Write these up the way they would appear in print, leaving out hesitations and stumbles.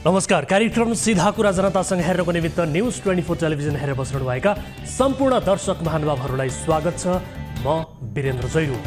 नमस्कार। कार्यक्रम सीधा कुरा जनतासँग हेर्नको निमित्त न्यूज 24 टेलिभिजन हेरेर बस्नुभएका सम्पूर्ण दर्शक महानुभावहरूलाई स्वागत छ। म वीरेन्द्र जैरू।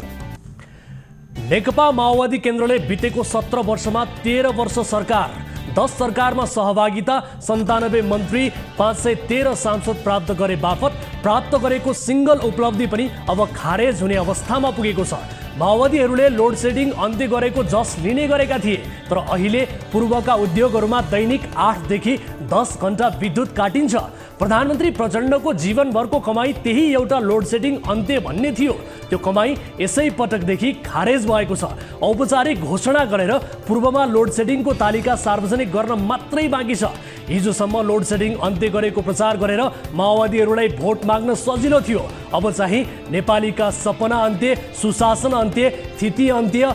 नेकपा माओवादी केन्द्रले बितेको 17 वर्षमा 13 वर्ष सरकार, 10 सरकारमा सहभागिता, 97 मन्त्री, 513 सांसद प्राप्त गरे बापत प्राप्त गरेको सिंगल उपलब्धि पनि अब खारेज हुने अवस्थामा पुगेको छ। माओवादीहरूले लोड सेडिङ अन्त्य गरेको जस लिने गरेका थिए, तर अहिले पूर्वका उद्योगहरूमा दैनिक 8 देखि 10 घण्टा विद्युत काटिन्छ। प्रधानमन्त्री प्रचण्डको जीवनभरको कमाई त्यही एउटा लोड सेडिङ अन्त्य भन्ने थियो। त्यो कमाई यसै पटकदेखि खारेज भएको छ। औपचारिक घोषणा गरेर पूर्वमा लोड सेडिङको तालिका सार्वजनिक गर्न मात्रै बाँकी छ। हिजोसम्म लोड सेडिङ अन्त्य गरेको प्रचार गरेर माओवादीहरूलाई भोट माग्न सजिलो थियो। अब चाहिँ नेपालीका सपना अन्त्य, सुशासन अन्त्य, स्थिति अन्त्य,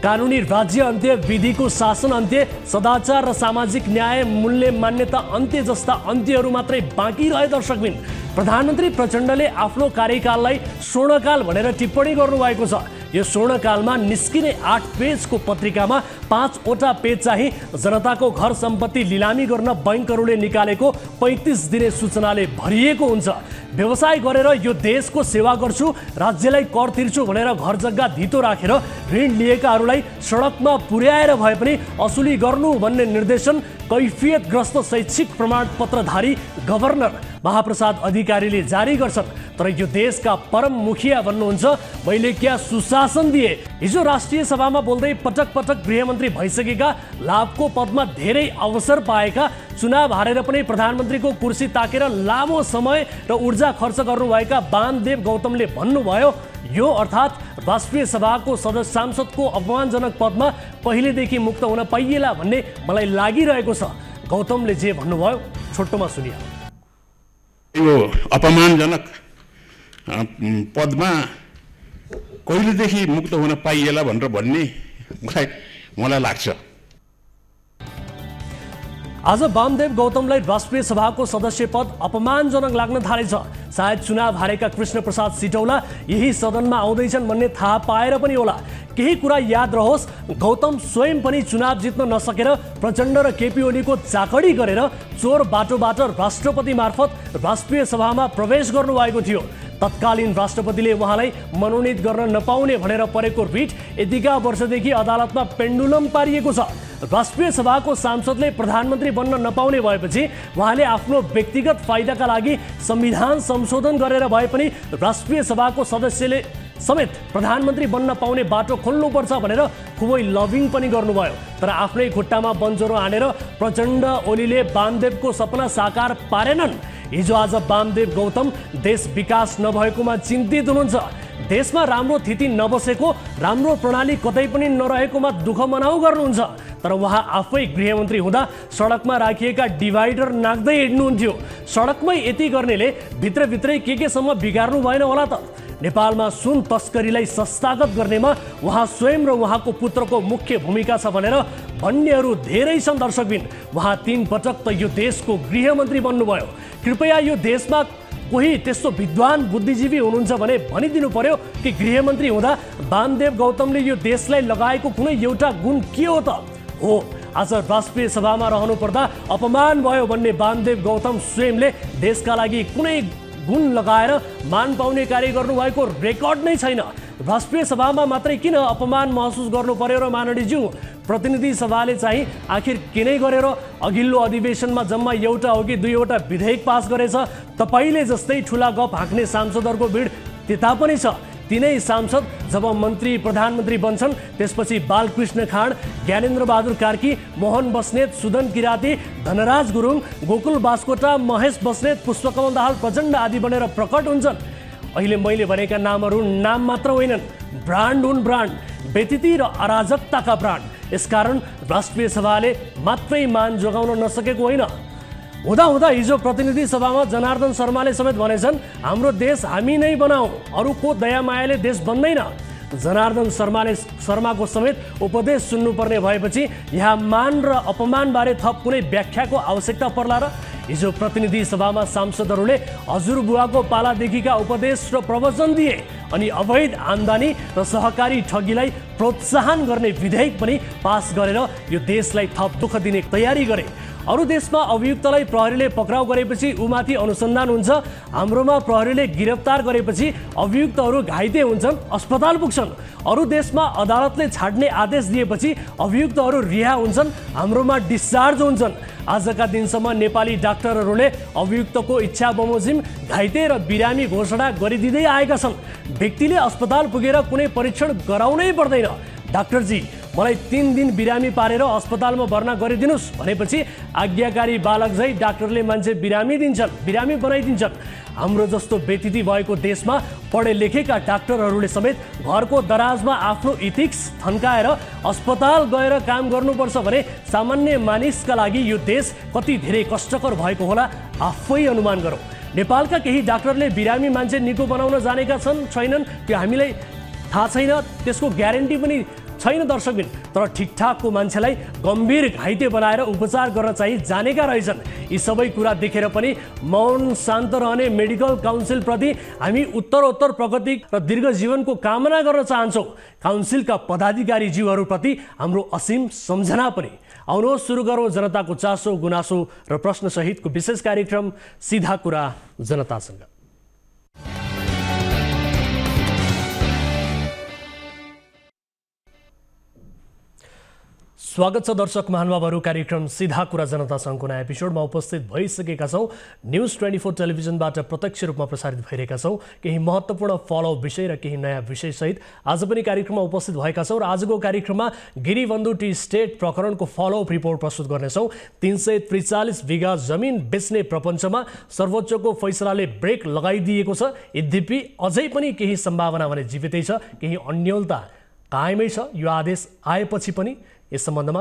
कानुनी राज्य अन्त्य, विधिको शासन अन्त्य, सदाचार र सामाजिक न्याय मूल्य मान्यता अन्त्य जस्ता अन्त्यहरू मात्रै बाँकी रहे। दर्शकबिन, प्रधानमन्त्री प्रचण्डले आफ्नो कार्यकाललाई स्वर्णकाल भनेर टिप्पणी गर्नुभएको छ। यो स्वर्णकालमा निस्किने 8 पेजको पत्रिकामा 5वटा पेज चाहिँ जनताको घर सम्पत्ति लिलामी गर्न बैंकहरूले निकालेको 35 दिने सूचनाले भरिएको हुन्छ। व्यवसाय गरेर यो देशको सेवा गर्छु, राज्यलाई कर तिर्छु भनेर घर जग्गा धितो राखेर ऋण लिएकाहरूलाई सडकमा पुर्याएर भए पनि असुली गर्नु भन्ने निर्देशन कैफियतग्रस्त शैक्षिक प्रमाणपत्रधारी गभर्नर महाप्रसाद अधिकारीले जारी गर्छन्। तर यो देशका परम मुखिया भन्नुहुन्छ, मैले क्या सुशासन दिए। हिजो राष्ट्रिय सभामा बोल्दै पटक पटक गृहमन्त्री भइसकेका, लाभको पदमा धेरै अवसर पाएका, चुनाव हारेर पनि प्रधानमन्त्रीको कुर्सी ताकेर लामो समय र ऊर्जा खर्च गर्नुभएका वामदेव गौतमले भन्नुभयो, यो अर्थात् राष्ट्रिय सभाको सदस्य सांसदको अपमानजनक पदमा पहिलेदेखि मुक्त हुन पाइएला भन्ने मलाई लागिरहेको छ। गौतमले जे भन्नुभयो छोटोमा सुनिया। यो अपमानजनक पदमा कहिलेदेखि मुक्त हुन पाइएला भनेर भन्ने मलाई लाग्छ। आज वामदेव गौतमलाई राष्ट्रिय सभाको सदस्य पद अपमानजनक लाग्न थालेछ। सायद चुनाव हारेका कृष्ण प्रसाद सिटौला यही सदनमा आउँदैछन् भन्ने थाहा पाएर पनि होला। केही कुरा याद रहोस्, गौतम स्वयं पनि चुनाव जित्न नसकेर प्रचण्ड र केपी ओलीको चाकडी गरेर चोर बाटोबाट राष्ट्रपति मार्फत राष्ट्रिय सभामा प्रवेश गर्नुभएको थियो। तत्कालीन राष्ट्रपतिले उहाँलाई मनोनित गर्न नपाउने भनेर परेको रिट यतिका वर्षदेखि अदालतमा पेन्डुलम पारिएको छ। राष्ट्रिय सभाको सांसदले प्रधानमन्त्री बन्न नपाउने भएपछि उहाँले आफ्नो व्यक्तिगत फाइदाका लागि संविधान संशोधन गरेर भए पनि राष्ट्रिय सभाको सदस्यले समेत प्रधानमन्त्री बन्न पाउने बाटो खोल्नुपर्छ भनेर खुबै लबिङ पनि गर्नुभयो। तर आफ्नै खुट्टामा बन्जरो हानेर प्रचण्ड ओलीले वामदेवको सपना साकार पारेनन्। हिजो आज वामदेव गौतम देश विकास नभएकोमा चिन्तित हुनुहुन्छ। देशमा राम्रो स्थिति नबसेको, राम्रो प्रणाली कतै पनि नरहेकोमा दुःख मनाउ गर्नुहुन्छ। तर उहाँ आफै गृहमन्त्री हुँदा सडकमा राखिएका डिभाइडर नाग्दै हिँड्नुहुन्थ्यो। सडकमै यति गर्नेले भित्रभित्रै केसम्म बिगार्नु भएन होला त। नेपालमा सुन तस्करीलाई संस्थागत गर्नेमा उहाँ स्वयं र उहाँको पुत्रको मुख्य भूमिका छ भनेर भन्नेहरू धेरै छन्। दर्शकबिन, उहाँ 3 पटक त यो देशको गृहमन्त्री बन्नुभयो। कृपया यो देशमा कोही त्यस्तो विद्वान बुद्धिजीवी हुनुहुन्छ भने भनिदिनु पर्यो कि गृहमन्त्री हुँदा वामदेव गौतमले यो देशलाई लगाएको कुनै एउटा गुण के हो त? हो, आज राष्ट्रिय सभामा रहनु पर्दा अपमान भयो भन्ने वामदेव गौतम स्वयंले देशका लागि कुनै गुण लगाएर मान पाउने कार्य गर्नुभएको रेकर्ड नै छैन। राष्ट्रिय सभामा मात्रै किन अपमान महसुस गर्नु पर्यो र माननीयज्यू? प्रतिनिधि सभाले चाहिँ आखिर किनै गरेर अघिल्लो अधिवेशनमा जम्मा एउटा हो कि 2वटा विधेयक पास गरेछ। तपाईले जस्तै ठुला गफ हाँक्ने सांसदहरूको भिड त्यता पनि छ। तिनै सांसद जब मन्त्री प्रधानमन्त्री बन्छन् त्यसपछि बालकृष्ण खाँड, ज्ञानेन्द्र बहादुर कार्की, मोहन बस्नेत, सुदन किराती, धनराज गुरुङ, गोकुल बास्कोटा, महेश बस्नेत, पुष्पकमल दाहाल प्रचण्ड आदि बनेर प्रकट हुन्छन्। अहिले मैले भनेका नामहरू नाम मात्र होइनन्, ब्रान्ड हुन्, ब्रान्ड, व्यतिथि र अराजकताका ब्रान्ड। यसकारण राष्ट्रिय सभाले मात्रै मान जोगाउन नसकेको होइन। हुँदा हिजो प्रतिनिधि सभामा जनार्दन शर्माले समेत भनेछन्, हाम्रो देश हामी नै बनाऊ, अरूको दयामायाले देश बन्दैन। जनार्दन शर्माको समेत उपदेश सुन्नुपर्ने भएपछि यहाँ मान र अपमानबारे थप कुनै व्याख्याको आवश्यकता पर्ला र? हिजो प्रतिनिधि सभामा सांसदहरूले हजुरबुवाको पालादेखिका उपदेश र प्रवचन दिए अनि अवैध आम्दानी र सहकारी ठगीलाई प्रोत्साहन गर्ने विधेयक पनि पास गरेर यो देशलाई थप दुःख दिने तयारी गरे। अरू देशमा अभियुक्तलाई प्रहरीले पक्राउ गरेपछि उमाथि अनुसन्धान हुन्छ, हाम्रोमा प्रहरीले गिरफ्तार गरेपछि अभियुक्तहरू घाइते हुन्छन्, अस्पताल पुग्छन्। अरू देशमा अदालतले छाड्ने आदेश दिएपछि अभियुक्तहरू रिहा हुन्छन्, हाम्रोमा डिस्चार्ज हुन्छन्। आजका दिनसम्म नेपाली डाक्टरहरूले अभियुक्तको इच्छा बमोजिम घाइते र बिरामी घोषणा गरिदिँदै आएका छन्। व्यक्तिले अस्पताल पुगेर कुनै परीक्षण गराउनै पर्दैन। डाक्टरजी, मलाई 3 दिन बिरामी पारेर अस्पतालमा भर्ना गरिदिनुस् भनेपछि आज्ञाकारी बालक झै डाक्टरले मान्छे बिरामी बनाइदिन्छन्। हाम्रो जस्तो व्यतिथि भएको देशमा पढे लेखेका डाक्टरहरूले समेत घरको दराजमा आफ्नो इथिक्स थन्काएर अस्पताल गएर काम गर्नुपर्छ भने सामान्य मानिसका लागि यो देश कति धेरै कष्टकर भएको होला आफै अनुमान गरौँ। नेपालका केही डाक्टरले बिरामी मान्छे निको बनाउन जानेका छैनन् त्यो हामीलाई थाहा छैन, त्यसको ग्यारेन्टी पनि छैन दर्शकबिन। तर ठिकठाकको मान्छेलाई गम्भीर घाइते बनाएर उपचार गर्न चाहिँ जानेका रहेछन्। यी सबै कुरा देखेर पनि मौन शान्त रहने मेडिकल काउन्सिलप्रति हामी उत्तरोत्तर प्रगति र दीर्घ जीवनको कामना गर्न चाहन्छौँ। काउन्सिलका पदाधिकारीज्यूहरूप्रति हाम्रो असीम सम्झना पनि। आउनुहोस् सुरु गरौँ जनताको चासो गुनासो र प्रश्न सहितको विशेष कार्यक्रम सीधा कुरा जनतासँग। स्वागत छ दर्शक महानुभावहरू, कार्यक्रम सीधा कुरा जनतासँगको नयाँ एपिसोडमा उपस्थित भइसकेका छौँ। न्युज 24 टेलिभिजनबाट प्रत्यक्ष रूपमा प्रसारित भइरहेका छौँ। केही महत्त्वपूर्ण फलोअप विषय र केही नयाँ विषयसहित आज पनि कार्यक्रममा उपस्थित भएका छौँ र आजको कार्यक्रममा Giribandhu T state प्रकरणको follow-up report प्रस्तुत गर्नेछौँ। 343 बिघा जमिन बेच्ने प्रपञ्चमा सर्वोच्चको फैसलाले ब्रेक लगाइदिएको छ। यद्यपि अझै पनि केही सम्भावना भने जीवितै छ, केही अन्यलता कायमै छ। यो आदेश आएपछि पनि यस सम्बन्धमा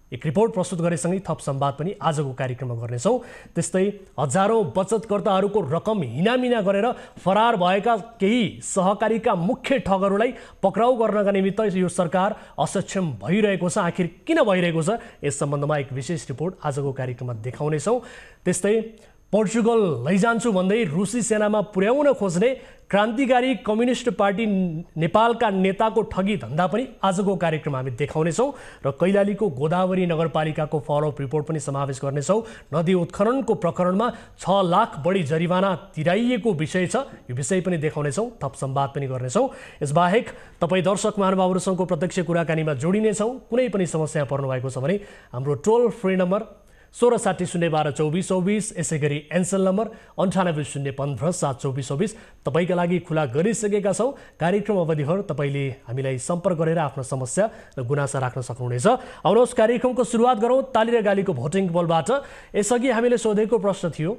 एक रिपोर्ट प्रस्तुत गरेसँगै थप संवाद पनि आजको कार्यक्रममा गर्नेछौँ। त्यस्तै हजारौं बचतकर्ताहरूको रकम हिनामिना गरेर फरार भएका केही सहकारीका मुख्य ठगहरूलाई पक्राउ गर्नका निमित्त यो सरकार असक्षम भइरहेको छ। आखिर किन भइरहेको छ यस सम्बन्धमा एक विशेष रिपोर्ट आजको कार्यक्रममा देखाउनेछौँ। त्यस्तै पोर्चुगल लैजान्छु भन्दै रुसी सेनामा पुर्याउन खोज्ने क्रान्तिकारी कम्युनिस्ट पार्टी नेपालका नेताको ठगी धन्दा पनि आजको कार्यक्रममा हामी देखाउनेछौँ र कैलालीको गोदावरी नगरपालिकाको फलोअप रिपोर्ट पनि समावेश गर्नेछौँ। नदी उत्खननको प्रकरणमा 6 लाख बढी जरिवाना तिराइएको विषय छ, यो विषय पनि देखाउनेछौँ। थप संवाद पनि गर्नेछौँ। यसबाहेक तपाईँ दर्शक महानुभावहरूसँगको प्रत्यक्ष कुराकानीमा जोडिनेछौँ। कुनै पनि समस्या पर्नु भएको छ भने हाम्रो टोल फ्री नम्बर 1660122424, यसै गरी एन्सेल नम्बर 9801572424 तपाईँका लागि खुला गरिसकेका छौँ। कार्यक्रम अवधिभर तपाईँले हामीलाई सम्पर्क गरेर आफ्नो समस्या र गुनासा राख्न सक्नुहुनेछ। आउनुहोस् कार्यक्रमको सुरुवात गरौँ ताली र गालीको भोटिङ बलबाट। यसअघि हामीले सोधेको प्रश्न थियो,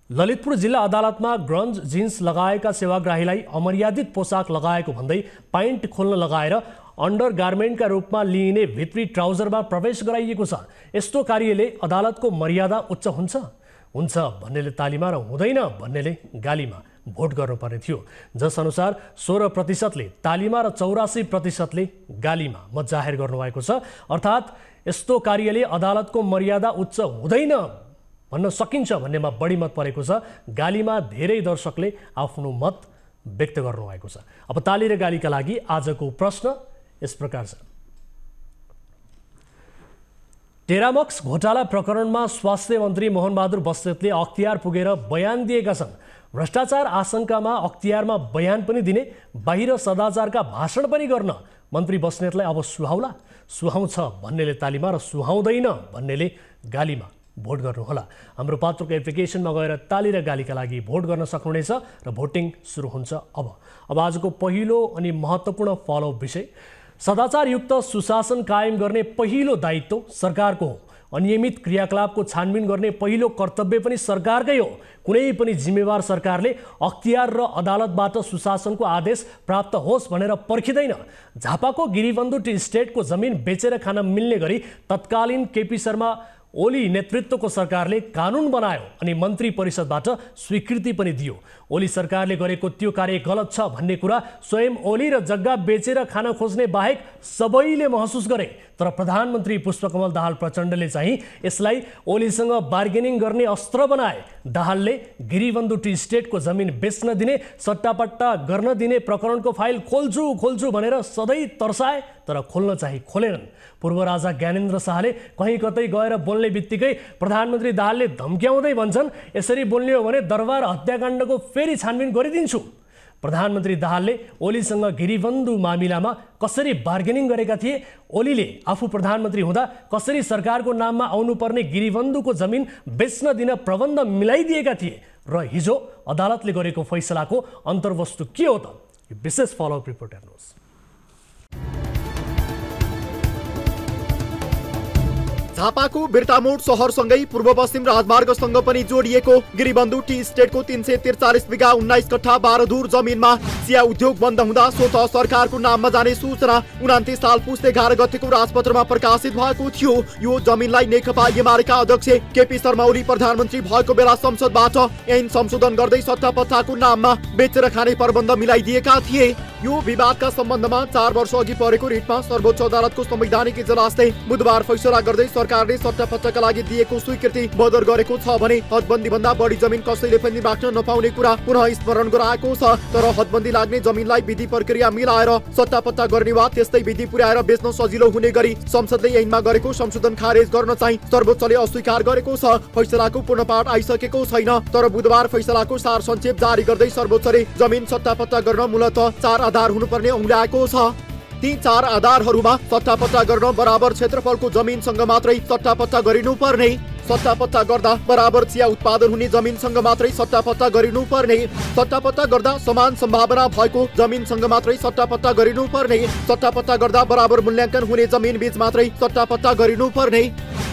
ललितपुर जिल्ला अदालतमा ग्रन्ज जिन्स लगाएका सेवाग्राहीलाई अमर्यादित पोसाक लगाएको भन्दै प्यान्ट खोल्न लगाएर अन्डर गार्मेन्टका रूपमा लिइने भित्री ट्राउजरमा प्रवेश गराइएको छ। यस्तो कार्यले अदालतको मर्यादा उच्च हुन्छ भन्नेले तालीमा र हुँदैन भन्नेले गालीमा भोट गर्नुपर्ने थियो। जसअनुसार 16%ले तालीमा र 84%ले गालीमा मत जाहेर गर्नुभएको छ। अर्थात् यस्तो कार्यले अदालतको मर्यादा उच्च हुँदैन भन्न सकिन्छ भन्नेमा बढी मत परेको छ। गालीमा धेरै दर्शकले आफ्नो मत व्यक्त गर्नुभएको छ। अब ताली र गालीका लागि आजको प्रश्न यस प्रकार छ। टेरामक्स घोटाला प्रकरणमा स्वास्थ्य मन्त्री मोहनबहादुर बस्नेतले अख्तियार पुगेर बयान दिएका छन्। भ्रष्टाचार आशंकामा अख्तियारमा बयान पनि दिने, बाहिर सदाचारका भाषण पनि गर्न मन्त्री बस्नेतलाई अब सुहाउँछ भन्नेले तालीमा र सुहाउँदैन भन्नेले गालीमा भोट गर्नुहोला। हाम्रो पात्रको एप्लिकेसनमा गएर ताली र गालीका लागि भोट गर्न सक्नुहुनेछ र भोटिङ सुरु हुन्छ। अब आजको पहिलो अनि महत्त्वपूर्ण फलोअप विषय, सदाचारयुक्त सुशासन कायम गर्ने पहिलो दायित्व सरकारको हो। अनियमित क्रियाकलापको छानबिन गर्ने पहिलो कर्तव्य पनि सरकारकै हो। कुनै पनि जिम्मेवार सरकारले अख्तियार र अदालतबाट सुशासनको आदेश प्राप्त होस् भनेर पर्खिँदैन। झापाको गिरीबन्धु टी स्टेटको जमिन बेचेर खान मिल्ने गरी तत्कालीन केपी शर्मा ओली नेतृत्वको सरकारले कानुन बनायो अनि मन्त्री परिषदबाट स्वीकृति पनि दियो। ओली सरकारले गरेको त्यो कार्य गलत छ भन्ने कुरा स्वयं ओली र जग्गा बेचेर खान खोज्ने बाहेक सबैले महसुस गरे। तर प्रधानमन्त्री पुष्पकमल दाहाल प्रचण्डले चाहिँ यसलाई ओलीसँग बार्गेनिङ गर्ने अस्त्र बनाए। दाहालले गिरिबन्धु टी स्टेटको जमिन बेच्न दिने, सट्टापट्टा गर्न दिने प्रकरणको फाइल खोल्छु भनेर सधैँ तर्साए, तर खोल्न चाहिँ खोलेनन्। पूर्व राजा ज्ञानेन्द्र शाहले कहीँ कतै गएर बोल्ने बित्तिकै प्रधानमन्त्री दाहालले धम्क्याउँदै भन्छन्, यसरी बोल्ने हो भने दरबार हत्याकाण्डको फेरि छानबिन गरिदिन्छु। प्रधानमन्त्री दाहालले ओलीसँग गिरिबन्धु मामिलामा कसरी बार्गेनिङ गरेका थिए, ओलीले आफू प्रधानमन्त्री हुँदा कसरी सरकारको नाममा आउनुपर्ने गिरिबन्धुको जमिन बेच्न दिन प्रबन्ध मिलाइदिएका थिए र हिजो अदालतले गरेको फैसलाको अन्तर्वस्तु के हो त? यो विशेष फलोअप रिपोर्ट हेर्नुहोस्। झापाको बिर्तामोड सहरसँगै पूर्व पश्चिम राजमार्गसँग पनि जोडिएको गिरिबन्धु टी स्टेटको 343 बिघा 19 कट्ठा 12 धुर जमिनमा चिया उद्योग बन्द हुँदा स्वत सरकारको नाममा जाने सूचना 29 साल पुस 11 गतेको राजपत्रमा प्रकाशित भएको थियो। यो जमिनलाई नेकपा एमालेका अध्यक्ष केपी शर्मा ओली प्रधानमन्त्री भएको बेला संसदबाट ऐन संशोधन गर्दै सट्टापट्टाको नाममा बेचेर खाने प्रबन्ध मिलाइदिएका थिए। यो विवादका सम्बन्धमा 4 वर्ष अघि परेको रिटमा सर्वोच्च अदालतको संवैधानिक इजलासले बुधबार फैसला गर्दै सरकारले सट्टापट्टाका लागि दिएको स्वीकृति बदर गरेको छ भने हदबन्दी भन्दा बढी जमिन कसैले पनि बाँड्न नपाउने कुरा पुनः स्मरण गराएको छ। तर हदबन्दी लाग्ने जमिनलाई विधि प्रक्रिया मिलाएर सट्टापट्टा गर्ने वा त्यस्तै विधि पुर्याएर बेच्न सजिलो हुने गरी संसदले ऐनमा गरेको संशोधन खारेज गर्न चाहिँ सर्वोच्चले अस्वीकार गरेको छ। फैसलाको पूर्णपाठ आइसकेको छैन, तर बुधबार फैसलाको सार संक्षेप जारी गर्दै सर्वोच्चले जमिन सट्टापट्टा गर्न मूलतः 4 आधार हुनुपर्ने औँल्याएको छ। ती 4 आधारहरूमा सट्टापट्टा गर्न बराबर क्षेत्रफलको जमिनसँग मात्रै सट्टापट्टा गरिनुपर्ने, सट्टापट्टा गर्दा बराबर चिया उत्पादन हुने जमिनसँग मात्रै सट्टापट्टा गरिनुपर्ने, सट्टापट्टा गर्दा समान सम्भावना भएको जमिनसँग मात्रै सट्टापट्टा गरिनुपर्ने, सट्टापट्टा गर्दा बराबर मूल्याङ्कन हुने जमिन बीच मात्रै सट्टापट्टा गरिनुपर्ने।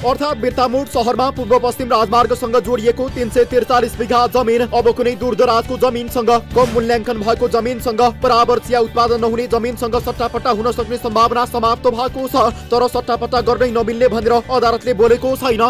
अर्थात् बिर्तामोड सहरमा पूर्व पश्चिम राजमार्गसँग जोडिएको 343 बिघा जमिन अब कुनै दूरदराजको जमिनसँग, कम मूल्याङ्कन भएको जमिनसँग, बराबर चिया उत्पादन नहुने जमिनसँग सट्टापट्टा हुन सक्ने सम्भावना समाप्त भएको छ। तर सट्टापट्टा गर्नै नमिल्ने भनेर अदालतले बोलेको छैन।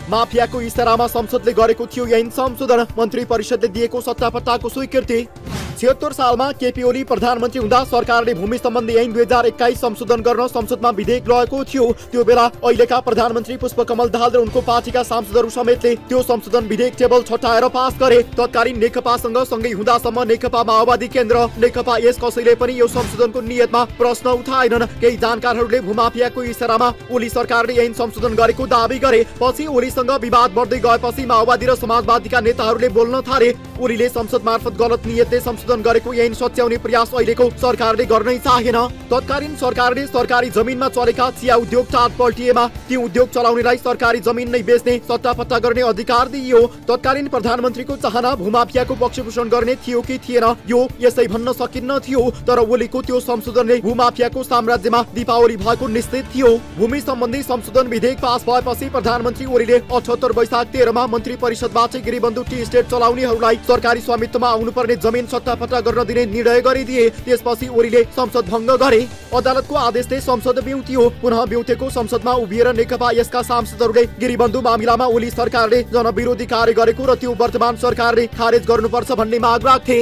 माफियाको इशारामा संसदले गरेको थियो ऐन संशोधन, मन्त्री परिषदले दिएको सट्टापट्टाको स्वीकृति। 76 सालमा केपी ओली प्रधानमन्त्री हुँदा सरकारले भूमि सम्बन्धी ऐन 2021 संशोधन गर्न संसदमा विधेयक ल्याएको थियो। त्यो बेला अहिलेका प्रधानमन्त्री पुष्पकमल दाहाल र उनको पार्टीका सांसदहरू समेतले त्यो संशोधन विधेयक टेबल छटाएर पास गरे। तत्कालीन नेकपासँग सँगै हुँदासम्म नेकपा माओवादी केन्द्र, नेकपा यस कसैले पनि यो संशोधनको नियतमा प्रश्न उठाएनन्। केही जानकारहरूले भूमाफियाको इशारामा ओली सरकारले ऐन संशोधन गरेको दाबी गरे। पछि ओलीसँग विवाद बढ्दै गएपछि माओवादी र समाजवादीका नेताहरूले बोल्न थाले। ओलीले संसद मार्फत गलत नियतले संशोधन गरेको ऐन सच्याउने प्रयास अहिलेको सरकारले गर्नै चाहेन। तत्कालीन सरकारले सरकारी जमिनमा चलेका चिया उद्योग टाट पल्टिएमा ती उद्योग चलाउनेलाई सरकारी जमिन नै बेच्ने, सट्टापट्टा गर्ने अधिकार दिइयो। तत्कालीन प्रधानमन्त्रीको चाहना भूमाफियाको पक्षपोषण गर्ने थियो कि थिएन यो यसै भन्न सकिन्न थियो। तर ओलीको त्यो संशोधनले भूमाफियाको साम्राज्यमा दीपावली भएको निश्चित थियो। भूमि सम्बन्धी संशोधन विधेयक पास भएपछि प्रधानमन्त्री ओलीले 78 वैशाख 13 मा मन्त्री परिषदबाट गिरिबन्धु टी स्टेट चलाउनेहरूलाई सरकारी स्वामित्वमा आउनुपर्ने जमिन सट्टापट्टा गर्न दिने निर्णय गरिदिए। त्यसपछि ओलीले संसद भङ्ग गरे। अदालतको आदेशले संसद बिउतियो। पुनः बिउतेको संसदमा उभिएर नेकपा यसका सांसदहरूले गिरिबन्धु मामिलामा ओली सरकारले जनविरोधी कार्य गरेको र त्यो वर्तमान सरकारले खारेज गर्नुपर्छ भन्ने माग राख्थे।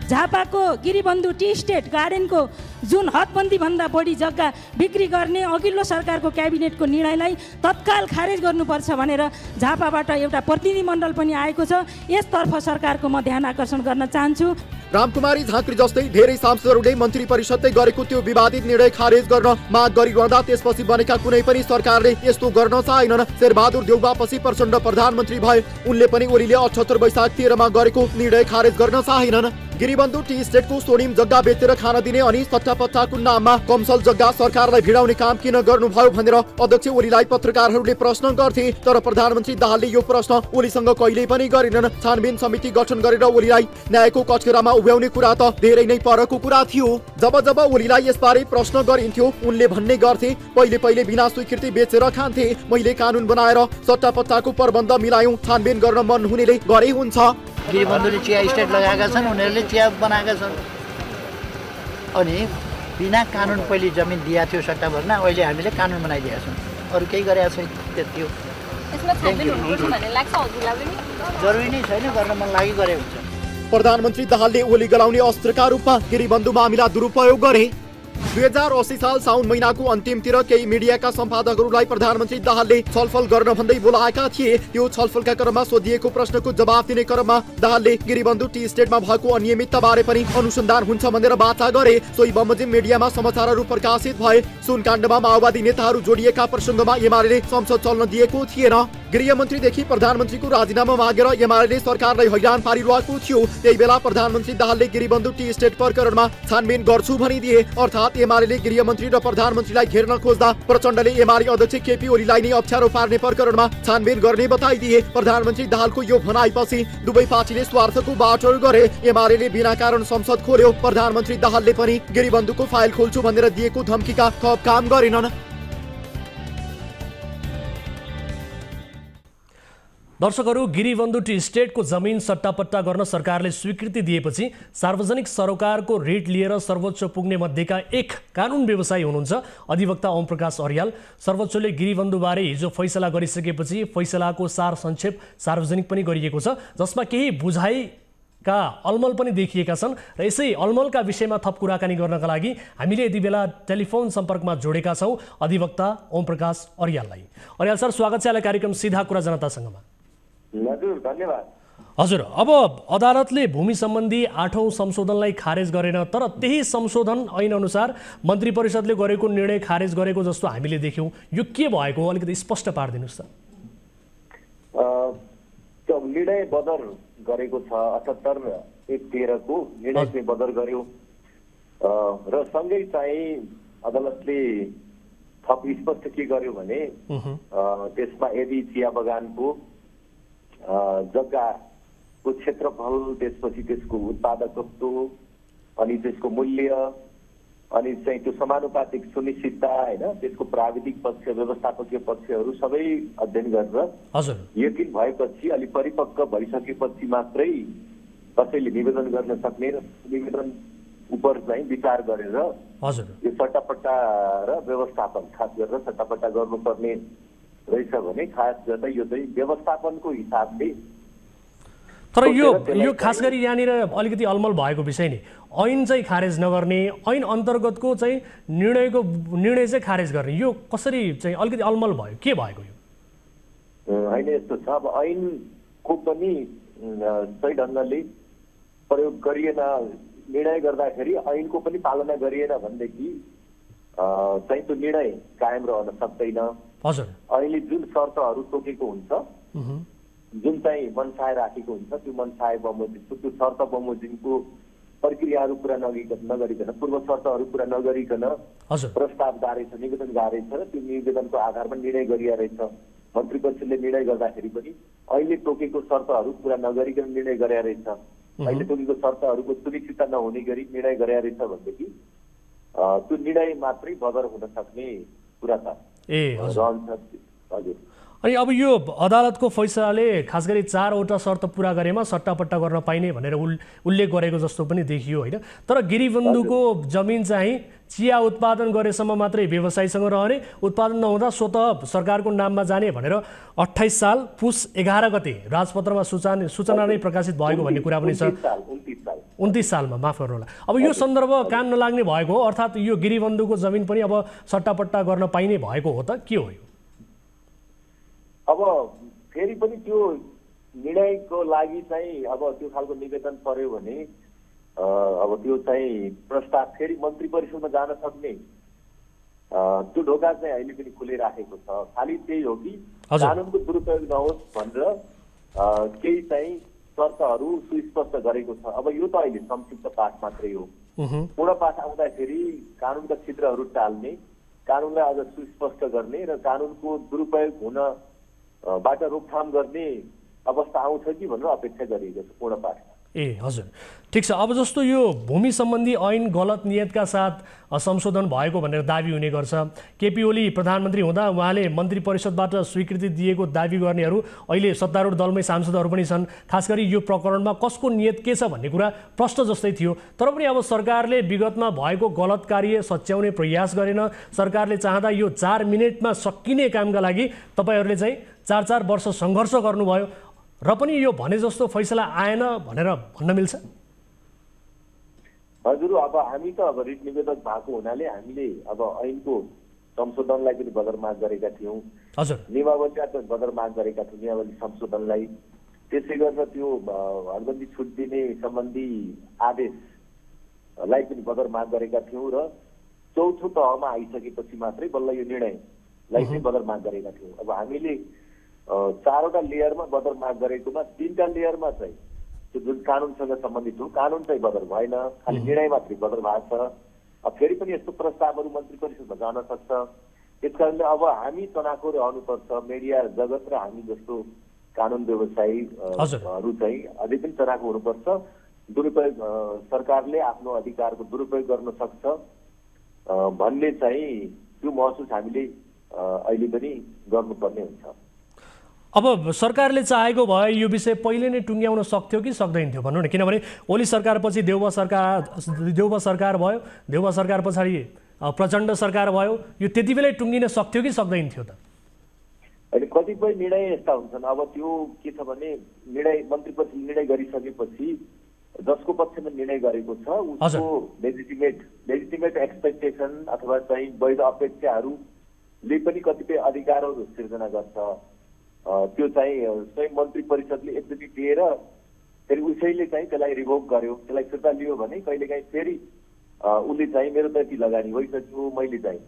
झापाको गिरिबन्धु टी स्टेट गार्डनको जुन हदबन्दी भन्दा बढी जग्गा बिक्री गर्ने अघिल्लो सरकारको क्याबिनेटको निर्णयलाई तत्काल खारेज गर्नुपर्छ भनेर झापाबाट एउटा प्रतिनिधिमण्डल पनि आएको छ। यसतर्फ सरकारको म ध्यान आकर्षण गर्न चाहन्छु। रामकुमारी झाँक्री जस्तै धेरै सांसदहरूले मन्त्री परिषदले गरेको त्यो विवादित निर्णय खारेज गर्न माग गरिरहँदा त्यसपछि बनेका कुनै पनि सरकारले यस्तो गर्न चाहेनन्। शेरबहादुर देउवापछि प्रचण्ड प्रधानमन्त्री भए। उनले पनि ओलीले 78 वैशाख 13 मा गरेको निर्णय खारेज गर्न चाहेनन्। गिरिबन्धु टी स्टेटको स्वर्णिम जग्गा बेचेर खान दिने अनि सट्टापट्टाको नाममा कमसल जग्गा सरकारलाई भिडाउने काम किन गर्नुभयो भनेर अध्यक्ष ओलीलाई पत्रकारहरूले प्रश्न गर्थे। तर प्रधानमन्त्री दाहालले यो प्रश्न ओलीसँग कहिल्यै पनि गरेनन्। छानबिन समिति गठन गरेर ओलीलाई न्यायको कठघरामा उभ्याउने कुरा त धेरै नै परको कुरा थियो। जब जब ओलीलाई यसबारे प्रश्न गरिन्थ्यो उनले भन्ने गर्थे, पहिले पहिले बिना स्वीकृति बेचेर खान्थे, मैले कानुन बनाएर सट्टापट्टाको प्रबन्ध मिलायौं, छानबिन गर्न मन हुनेले गरे हुन्छ। गिरिबन्धुले चिया स्टेट लगाएका छन्, उनीहरूले चिया बनाएका छन्। अनि बिना कानुन पहिले जमिन दिएको थियो सट्टा भर्न, अहिले हामीले कानुन बनाइदिएका छौँ। अरू केही गरेका छैन, त्यति हो। त्यसमा छानबिन हुनुपर्छ भन्ने लाग्छ हजुरलाई पनि? जरुरी नै छैन, गर्न मन लागि गरे हुन्छ। प्रधानमन्त्री दाहालले ओली गलाउने अस्त्रका रूपमा गिरीबन्धु मामिला दुरुपयोग गरे। 2080 साल साउन महिनाको अन्तिमतिर केही मिडियाका सम्पादकहरूलाई प्रधानमन्त्री दाहालले छलफल गर्न भन्दै बोलाएका थिए। त्यो छलफलका क्रममा सोधिएको प्रश्नको जवाफ दिने क्रममा दाहालले गिरीबन्धु टी स्टेटमा भएको अनियमितता बारे पनि अनुसन्धान हुन्छ भनेर वाचा गरे। सोही बमोजिम मिडियामा समाचारहरू प्रकाशित भए। सुनकाण्डमा माओवादी नेताहरू जोडिएका प्रसङ्गमा एमाले संसद चल्न दिएको थिएन। गृहमन्त्रीदेखि प्रधानमन्त्रीको राजीनामा मागेर एमाले सरकारलाई हैरान पारिरहेको थियो। त्यही बेला प्रधानमन्त्री दाहालले गिरीबन्धु टी स्टेट प्रकरणमा छानबिन गर्छु भनिदिए। अर्थात् एमाले गृहमन्त्री र प्रधानमन्त्रीलाई घेर्न खोज्दा प्रचण्डले एमाले अध्यक्ष केपी ओलीलाई नै अप्ठ्यारो पार्ने प्रकरणमा छानबिन गर्ने बताइदिए। प्रधानमन्त्री दाहालको यो भनाइपछि दुवै पार्टीले स्वार्थको बाटो गरे। एमाले बिना कारण संसद खोल्यो। प्रधानमन्त्री दाहालले पनि गिरीबन्धुको फाइल खोल्छु भनेर दिएको धम्कीका थप काम गरेनन्। दर्शकहरू, गिरीबन्धु टी स्टेटको जमिन सट्टापट्टा गर्न सरकारले स्वीकृति दिएपछि सार्वजनिक सरोकारको रिट लिएर सर्वोच्च पुग्ने मध्येका एक कानुन व्यवसायी हुनुहुन्छ अधिवक्ता ओम प्रकाश अर्याल। सर्वोच्चले गिरीबन्धुबारे हिजो फैसला गरिसकेपछि फैसलाको सार संक्षेप सार्वजनिक पनि गरिएको छ, जसमा केही बुझाइका अलमल पनि देखिएका छन् र यसै अलमलका विषयमा थप कुराकानी गर्नका लागि हामीले यति बेला टेलिफोन सम्पर्कमा जोडेका छौँ अधिवक्ता ओम प्रकाश अर्याललाई। अर्याल सर, स्वागत छ यहाँलाई कार्यक्रम सीधा कुरा जनतासँगमा। हजुर, धन्यवाद। हजुर, अब अदालतले भूमि सम्बन्धी 8औं संशोधनलाई खारेज गरेन, तर त्यही संशोधन ऐन अनुसार मन्त्री परिषदले गरेको निर्णय खारेज गरेको जस्तो हामीले देख्यौँ। यो के भएको हो, अलिकति स्पष्ट पारिदिनुहोस् त। निर्णय बदर गरेको छ, 78/1/13 को निर्णय चाहिँ बदर गर्यो र सँगै चाहिँ अदालतले थप स्पष्ट के गर्यो भने त्यसमा यदि चिया बगानको जग्गाको क्षेत्रफल, त्यसपछि त्यसको उत्पादकत्व, अनि त्यसको मूल्य, अनि चाहिँ त्यो समानुपातिक सुनिश्चितता होइन, त्यसको प्राविधिक पक्ष, व्यवस्थापकीय पक्षहरू सबै अध्ययन गरेर यकिन भएपछि अलि परिपक्व भइसकेपछि मात्रै कसैले निवेदन गर्न सक्ने र निवेदन उपर चाहिँ विचार गरेर यो सट्टापट्टा र व्यवस्थापन, खास गरेर सट्टापट्टा गर्नुपर्ने रहेछ भने खास गर्दा यो चाहिँ व्यवस्थापनको हिसाबले। तर यो खास गरी यहाँनिर अलिकति अलमल भएको विषय नि, ऐन चाहिँ खारेज नगर्ने, ऐन अन्तर्गतको चाहिँ निर्णय चाहिँ खारेज गर्ने, यो कसरी चाहिँ अलिकति अलमल भयो, के भएको यो? होइन, यस्तो छ, अब ऐनको पनि सही ढङ्गले प्रयोग गरिएन, निर्णय गर्दाखेरि ऐनको पनि पालना गरिएन भनेदेखि चाहिँ त्यो निर्णय कायम रहन सक्दैन। अहिले जुन शर्तहरू तोकेको हुन्छ, जुन चाहिँ मनसाय राखेको हुन्छ, त्यो मनसाय बमोजिमको, त्यो शर्त बमोजिमको प्रक्रियाहरू पुरा नगरिकन, पूर्व शर्तहरू पुरा नगरिकन प्रस्ताव गारेछ, निवेदन गारेछ र त्यो निवेदनको आधारमा निर्णय गरिया रहेछ। मन्त्री परिषदले निर्णय गर्दाखेरि पनि अहिले तोकेको शर्तहरू पुरा नगरिकन निर्णय गरिया रहेछ। अहिले तोकेको शर्तहरूको सुनिश्चितता नहुने गरी निर्णय गरिया रहेछ भनेदेखि त्यो निर्णय मात्रै बदर हुन सक्ने कुरा त रहन्छ। हजुर, अनि अब यो अदालतको फैसलाले खास गरी 4वटा शर्त पुरा गरेमा सट्टापट्टा गर्न पाइने भनेर उल्लेख गरेको जस्तो पनि देखियो होइन। तर गिरीबन्धुको जमिन चाहिँ चिया उत्पादन गरेसम्म मात्रै व्यवसायीसँग रहने, उत्पादन नहुँदा स्वतः सरकारको नाममा जाने भनेर 28 साल पुस 11 गते राजपत्रमा सूचना नै प्रकाशित भएको भन्ने कुरा पनि छ। 29 सालमा, माफ गर्नुहोला। अब यो सन्दर्भ कान नलाग्ने भएको हो, अर्थात् यो गिरीबन्धुको जमिन पनि अब सट्टापट्टा गर्न पाइने भएको हो त, के हो यो? अब फेरि पनि त्यो निर्णयको लागि चाहिँ अब त्यो खालको निवेदन पर्यो भने अब त्यो चाहिँ प्रस्ताव फेरि मन्त्री परिषदमा जान सक्ने त्यो ढोका चाहिँ अहिले पनि खुलिराखेको छ। खालि त्यही हो कि कानुनको दुरुपयोग नहोस् भनेर केही चाहिँ शर्तहरू सुस्पष्ट गरेको छ। अब यो त अहिले संक्षिप्त पाठ मात्रै हो। पूर्ण पाठ आउँदाखेरि कानुनका छिद्रहरू टाल्ने, कानुनलाई अझ सुस्पष्ट गर्ने र कानुनको दुरुपयोग हुन बाट रोकथाम गर्ने अवस्था आउँछ कि भनेर अपेक्षा गरिएको छ पूर्ण पाठमा। ए हजुर, ठिक छ। अब जस्तो यो भूमि सम्बन्धी ऐन गलत नियतका साथ संशोधन भएको भनेर दाबी हुने गर्छ। केपी ओली प्रधानमन्त्री हुँदा उहाँले मन्त्री परिषदबाट स्वीकृति दिएको दाबी गर्नेहरू अहिले सत्तारूढ दलमै सांसदहरू पनि छन्। खास गरी यो प्रकरणमा कसको नियत के छ भन्ने कुरा प्रश्न जस्तै थियो। तर पनि अब सरकारले विगतमा भएको गलत कार्य सच्याउने प्रयास गरेन। सरकारले चाहँदा यो 4 मिनेटमा सकिने कामका लागि तपाईँहरूले चाहिँ 4 वर्ष सङ्घर्ष गर्नुभयो र पनि यो भने जस्तो फैसला आएन भनेर भन्न मिल्छ? हजुर, अब हामी त अब रिट निवेदक भएको हुनाले हामीले अब ऐनको संशोधनलाई पनि बदरमाग गरेका थियौँ। हजुर, नियमावलीलाई पनि बदरमाग गरेका थियौँ, नियमावली संशोधनलाई। त्यसै गरेर त्यो हदबन्दी छुट दिने सम्बन्धी आदेशलाई पनि बदरमाग गरेका थियौँ र चौथो तहमा आइसकेपछि मात्रै बल्ल यो निर्णयलाई चाहिँ बदरमाग गरेका थियौँ। अब हामीले 4वटा लेयरमा बदरमाग गरेकोमा 3टा लेयरमा चाहिँ त्यो जुन कानुनसँग सम्बन्धित हो कानुन चाहिँ बदर भएन, खालि निर्णय मात्रै बदर भएको छ। अब फेरि पनि यस्तो प्रस्तावहरू मन्त्री परिषदमा जान सक्छ। त्यसकारणले अब हामी तनाखो रहनुपर्छ। मिडिया जगत र हामी जस्तो कानुन व्यवसायीहरू चाहिँ अझै पनि तनाखो हुनुपर्छ। दुरुपयोग सरकारले आफ्नो अधिकारको दुरुपयोग गर्न सक्छ भन्ने चाहिँ त्यो महसुस हामीले अहिले पनि गर्नुपर्ने हुन्छ। अब सरकारले चाहेको भए यो विषय पहिले नै टुङ्ग्याउन सक्थ्यो कि सक्दैन थियो भन्नु न? किनभने ओली सरकारपछि देउबा सरकार भयो, देउबा सरकार पछाडि प्रचण्ड सरकार भयो। यो त्यति बेलै टुङ्गिन सक्थ्यो कि सक्दैन थियो त? अहिले कतिपय निर्णय यस्ता हुन्छन्, अब त्यो के छ भने निर्णय मन्त्री परिषदले निर्णय गरिसकेपछि जसको पक्षमा निर्णय गरेको छ उसको लेजिटिमेट एक्सपेक्टेसन अथवा चाहिँ वैध अपेक्षाहरूले पनि कतिपय अधिकारहरू सिर्जना गर्छ। त्यो चाहिँ स्वयं मन्त्री परिषदले एकचोटि दिएर फेरि उसैले चाहिँ त्यसलाई रिभोक गर्यो, त्यसलाई फिर्ता लियो भने कहिलेकाहीँ फेरि उसले चाहिँ मेरो त यति लगानी भइसक्यो, मैले चाहिँ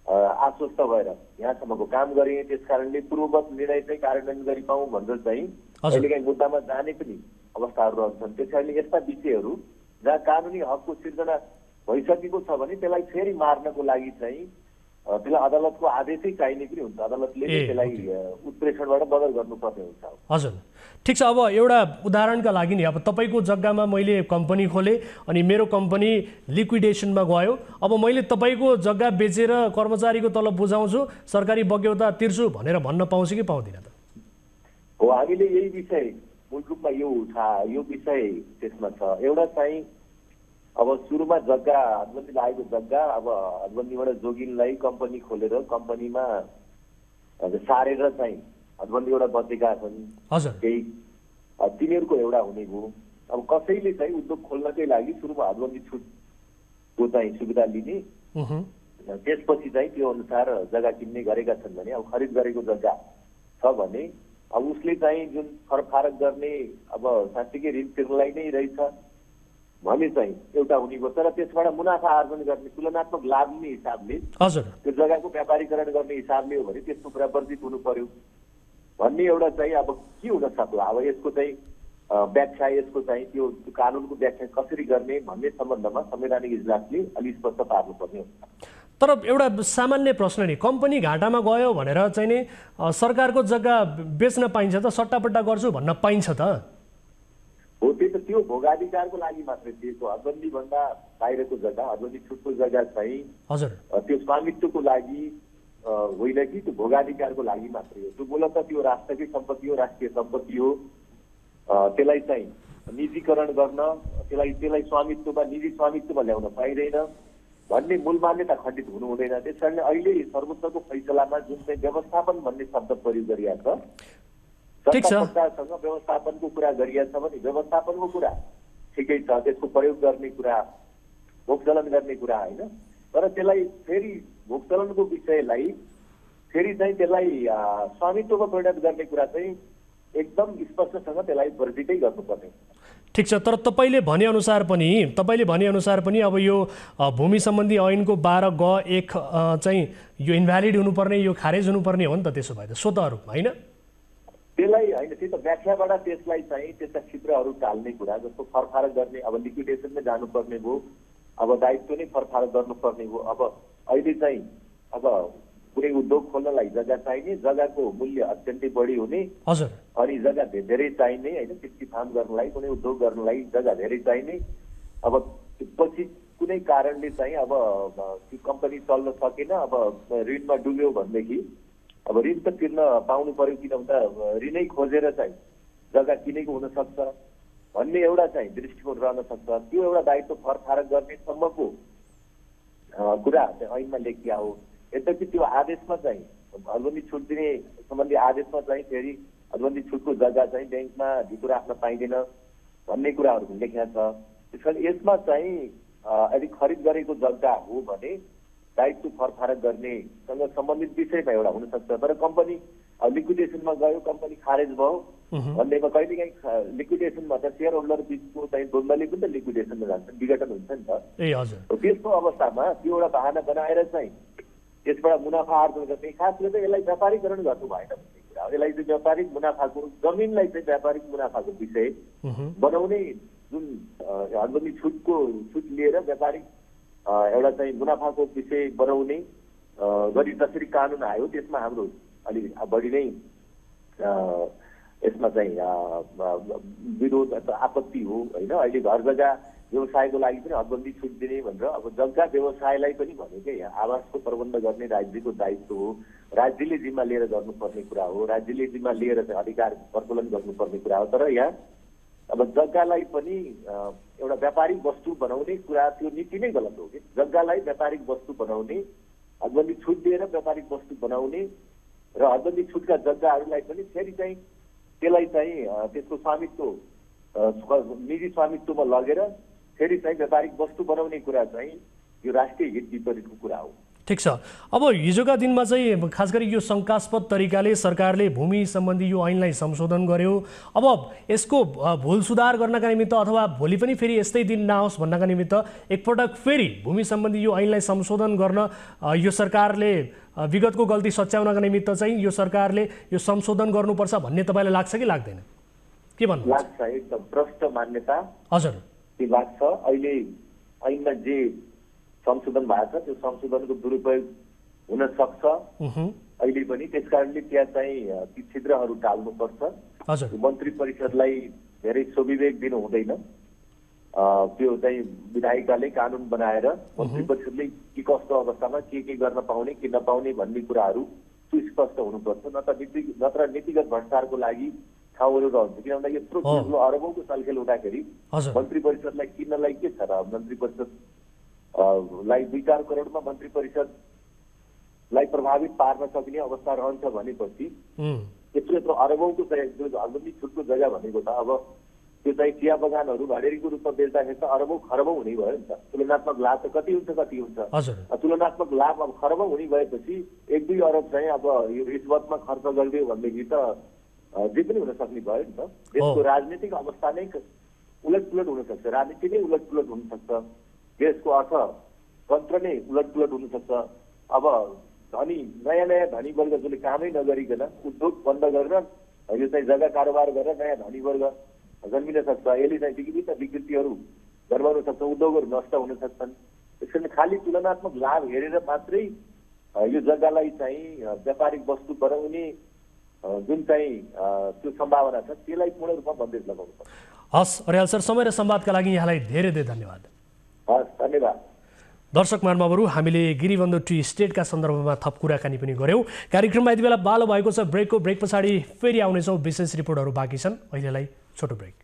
आश्वस्त भएर यहाँसम्मको काम गरेँ, त्यस कारणले पूर्ववत निर्णय चाहिँ कार्यान्वयन गरिपाउँ भनेर चाहिँ कहिलेकाहीँ मुद्दामा जाने पनि अवस्थाहरू रहन्छन्। त्यस कारणले यस्ता विषयहरू जहाँ कानुनी हकको सिर्जना भइसकेको छ भने त्यसलाई फेरि मार्नको लागि चाहिँ त्यसलाई अदालतको आदेशै चाहिने पनि हुन्छ। अदालतले त्यसलाई उत्प्रेषणबाट बदल गर्नुपर्ने हुन्छ। हजुर, ठिक छ। अब एउटा उदाहरणका लागि नि अब तपाईँको जग्गामा मैले कम्पनी खोलेँ अनि मेरो कम्पनी लिक्विडेसनमा गयो। अब मैले तपाईँको जग्गा बेचेर कर्मचारीको तलब बुझाउँछु, सरकारी बग्यौता तिर्छु भनेर भन्न पाउँछु कि पाउँदिनँ त? हो, हामीले यही विषय मूल रूपमा यो विषय त्यसमा छ। एउटा चाहिँ अब सुरुमा जग्गा हदबन्दी लागेको जग्गा अब हदबन्दीबाट जोगिनलाई कम्पनी खोलेर कम्पनीमा सारेर चाहिँ हदबन्दीबाट बचेका छन् केही, तिनीहरूको एउटा हुने भयो। अब कसैले चाहिँ उद्योग खोल्नकै लागि सुरुमा हदबन्दी छुटको चाहिँ सुविधा लिने, त्यसपछि चाहिँ त्यो अनुसार जग्गा किन्ने गरेका छन् भने अब खरिद गरेको जग्गा छ भने अब उसले चाहिँ जुन फरक गर्ने अब साँच्चीकै ऋण तिर्नलाई नै रहेछ भने चाहिँ एउटा हुने गर्छ र त्यसबाट मुनाफा आर्जन गर्ने तुलनात्मक लाभ लिने हिसाबले त्यो जग्गाको व्यापारीकरण गर्ने हिसाबले हो भने त्यसको कुरा वर्जित हुनु पर्यो भन्ने एउटा चाहिँ अब के हुन सक्ला। अब यसको चाहिँ व्याख्या, यसको चाहिँ त्यो कानुनको व्याख्या कसरी गर्ने भन्ने सम्बन्धमा संवैधानिक इजलासले अलि स्पष्ट पार्नुपर्ने हुन्छ। तर एउटा सामान्य प्रश्न नि, कम्पनी घाटामा गयो भनेर चाहिँ नि सरकारको जग्गा बेच्न पाइन्छ त? सट्टापट्टा गर्छु भन्न पाइन्छ त? हो, त्यो भोगाधिकारको लागि मात्रै दिएको। हदबन्दी भन्दा बाहिरको जग्गा, हदबन्दी छुटको जग्गा चाहिँ त्यो स्वामित्वको लागि होइन कि त्यो भोगाधिकारको लागि मात्रै हो। त्यो मूलतः त्यो राष्ट्रकै सम्पत्ति हो, राष्ट्रिय सम्पत्ति हो। त्यसलाई चाहिँ निजीकरण गर्न, त्यसलाई स्वामित्वमा निजी स्वामित्वमा ल्याउन पाइँदैन भन्ने मूल मान्यता खण्डित हुनु हुँदैन। त्यस कारणले अहिले सर्वोच्चको फैसलामा जुन चाहिँ व्यवस्थापन भन्ने शब्द प्रयोग गरिएको छ, सरकारसँग व्यवस्थापनको कुरा गरिएको छ भने व्यवस्थापनको कुरा ठिकै छ, त्यसको प्रयोग गर्ने कुरा, भोगचलन गर्ने कुरा होइन। तर त्यसलाई फेरि भोगचलनको विषयलाई फेरि चाहिँ त्यसलाई स्वामित्वमा परिणत गर्ने कुरा चाहिँ एकदम स्पष्टसँग त्यसलाई वर्जितै गर्नुपर्ने। ठिक छ। तर तपाईँले भनेअनुसार पनि अब यो भूमि सम्बन्धी ऐनको 12(ग)(1) चाहिँ यो इन्भ्यालिड हुनुपर्ने, यो खारेज हुनुपर्ने हो नि त? त्यसो भए त स्वतः रूपमा होइन? त्यसलाई होइन, त्यही त व्याख्याबाट त्यसलाई चाहिँ त्यस्ता क्षेत्रहरू टाल्ने कुरा, जस्तो फरफारक गर्ने, अब लिक्विडेसनमै जानुपर्ने भयो, अब दायित्व नै फरफारक गर्नुपर्ने भयो। अब अहिले चाहिँ अब कुनै उद्योग खोल्नलाई जग्गा चाहिने, जग्गाको मूल्य अत्यन्तै बढी हुने, हजुर, अनि जग्गा धेरै चाहिने होइन, कृषि फार्म गर्नलाई कुनै उद्योग गर्नलाई जग्गा धेरै चाहिने। अब पछि कुनै कारणले चाहिँ अब त्यो कम्पनी चल्न सकेन, अब ऋणमा डुब्यो भनेदेखि अब ऋण त तिर्न पाउनु पर्यो, किन भन्दा ऋणै खोजेर चाहिँ जग्गा किनेको हुनसक्छ भन्ने एउटा चाहिँ दृष्टिकोण रहन सक्छ। त्यो एउटा दायित्व फरफारक गर्ने सम्मको कुरा चाहिँ ऐनमा लेखिया हो। यद्यपि त्यो आदेशमा चाहिँ हदबन्दी छुट दिने सम्बन्धी आदेशमा चाहिँ फेरि हदबन्दी छुटको जग्गा चाहिँ ब्याङ्कमा भित्र राख्न पाइँदैन भन्ने कुराहरू लेखिया छ। त्यस कारण यसमा चाहिँ यदि खरिद गरेको जग्गा हो भने दायित्व फरफारक गर्नेसँग सम्बन्धित विषयमा एउटा हुनसक्छ। तर कम्पनी लिक्विडेसनमा गयो, कम्पनी खारेज भयो भन्नेमा कहिलेकाहीँ लिक्विडेसनमा त सेयर होल्डर बिचको चाहिँ द्वन्द्वले पनि त लिक्विडेसनमा जान्छ, विघटन हुन्छ नि त। त्यस्तो अवस्थामा त्यो एउटा बहाना बनाएर चाहिँ त्यसबाट मुनाफा आर्जन गर्ने, खास गरेर यसलाई व्यापारीकरण गर्नु भएन भन्ने कुरा हो। यसलाई चाहिँ व्यापारिक मुनाफाको, जमिनलाई चाहिँ व्यापारिक मुनाफाको विषय बनाउने, जुन हदबन्दी छुट लिएर व्यापारिक एउटा चाहिँ मुनाफाको विषय बनाउने गरी जसरी कानुन आयो त्यसमा हाम्रो अलि बढी नै यसमा चाहिँ विरोध अथवा आपत्ति हो होइन। अहिले घर जग्गा व्यवसायको लागि पनि हदबन्दी छुट दिने भनेर अब जग्गा व्यवसायलाई पनि भनेको यहाँ आवासको प्रबन्ध गर्ने राज्यको दायित्व हो, राज्यले जिम्मा लिएर गर्नुपर्ने कुरा हो, राज्यले जिम्मा लिएर चाहिँ अधिकार प्रचलन गर्नुपर्ने कुरा हो। तर यहाँ अब जग्गालाई पनि एउटा व्यापारिक वस्तु बनाउने कुरा, त्यो नीति नै गलत हो कि जग्गालाई व्यापारिक वस्तु बनाउने, हदबन्दी छुट दिएर व्यापारिक वस्तु बनाउने र हदबन्दी छुटका जग्गाहरूलाई पनि फेरि चाहिँ त्यसलाई चाहिँ त्यसको स्वामित्व निजी स्वामित्वमा लगेर फेरि चाहिँ व्यापारिक वस्तु बनाउने कुरा चाहिँ यो राष्ट्रिय हित विपरीतको कुरा हो। ठिक छ। अब हिजोका दिनमा चाहिँ खास गरी यो शङ्कास्पद तरिकाले सरकारले भूमि सम्बन्धी यो ऐनलाई संशोधन गर्यो। अब यसको भुल सुधार गर्नका निमित्त अथवा भोलि पनि फेरि यस्तै दिन नआओस् भन्नका निमित्त एकपटक फेरि भूमि सम्बन्धी यो ऐनलाई संशोधन गर्न यो सरकारले विगतको गल्ती सच्याउनका निमित्त चाहिँ यो सरकारले यो संशोधन गर्नुपर्छ भन्ने तपाईँलाई लाग्छ कि लाग्दैन? के भन्नु लाग्छ? एकदम भ्रष्ट मान्यता हजुर के लाग्छ। अहिले ऐनमा जे संशोधन भएको छ त्यो संशोधनको दुरुपयोग हुन सक्छ अहिले पनि। त्यस कारणले त्यहाँ चाहिँ ती छिद्रहरू टाल्नुपर्छ। मन्त्री परिषदलाई धेरै स्वविवेक दिनु हुँदैन। त्यो चाहिँ विधायिकाले कानुन बनाएर मन्त्री परिषदले के कस्तो अवस्थामा के गर्न पाउने के नपाउने भन्ने कुराहरू सुस्पष्ट हुनुपर्छ। नत्र नीतिगत भ्रष्टाचारको लागि ठाउँहरू रहन्छ। किन भन्दा यत्रो ठुलो अरबौँको चलखेल हुँदाखेरि मन्त्री परिषदलाई किन्नलाई के छ र? मन्त्री परिषद लाई 2-4 करोडमा मन्त्री परिषदलाई प्रभावित पार्न सक्ने अवस्था रहन्छ भनेपछि यत्रो अरबौँको हदबन्दी छुटको जग्गा भनेको त अब त्यो चाहिँ चिया बगानहरू भडेरीको रूपमा बेच्दाखेरि त अरबौँ खरबौँ हुने भयो नि त। तुलनात्मक लाभ त कति हुन्छ? तुलनात्मक लाभ अब खरबौँ हुने भएपछि 1-2 अरब चाहिँ अब यो रिश्वतमा खर्च गरिदियो भनेदेखि त जे पनि हुन सक्ने भयो नि त। देशको राजनीतिक अवस्था नै उलटपुलट हुनसक्छ, राजनीति नै उलटपुलट हुनसक्छ, देशको अर्थतन्त्र नै उलटपुलट हुनसक्छ। अब नयाँ धनी वर्ग जसले कामै नगरिकन उद्योग बन्द गरेर यो चाहिँ जग्गा कारोबार गरेर नयाँ धनी वर्ग जन्मिन सक्छ। यसले चाहिँ विकृतिहरू जन्माउन सक्छ, उद्योगहरू नष्ट हुन सक्छन्। त्यसकारण खालि तुलनात्मक लाभ हेरेर मात्रै यो जग्गालाई चाहिँ व्यापारिक वस्तु बनाउने जुन चाहिँ त्यो सम्भावना छ त्यसलाई पूर्ण रूपमा बन्देज लगाउनु पर्छ। हस् अर्याल सर, समय र संवादका लागि यहाँलाई धेरै धेरै धन्यवाद। हस्, धन्यवाद। दर्शक महानुभावहरू, हामीले गिरीबन्धु टी स्टेटका सन्दर्भमा थप कुराकानी पनि गऱ्यौँ। कार्यक्रममा यति बेला बालो भएको छ ब्रेक पछाडि फेरि आउनेछौँ। विशेष रिपोर्टहरू बाँकी छन्। अहिलेलाई छोटो ब्रेक।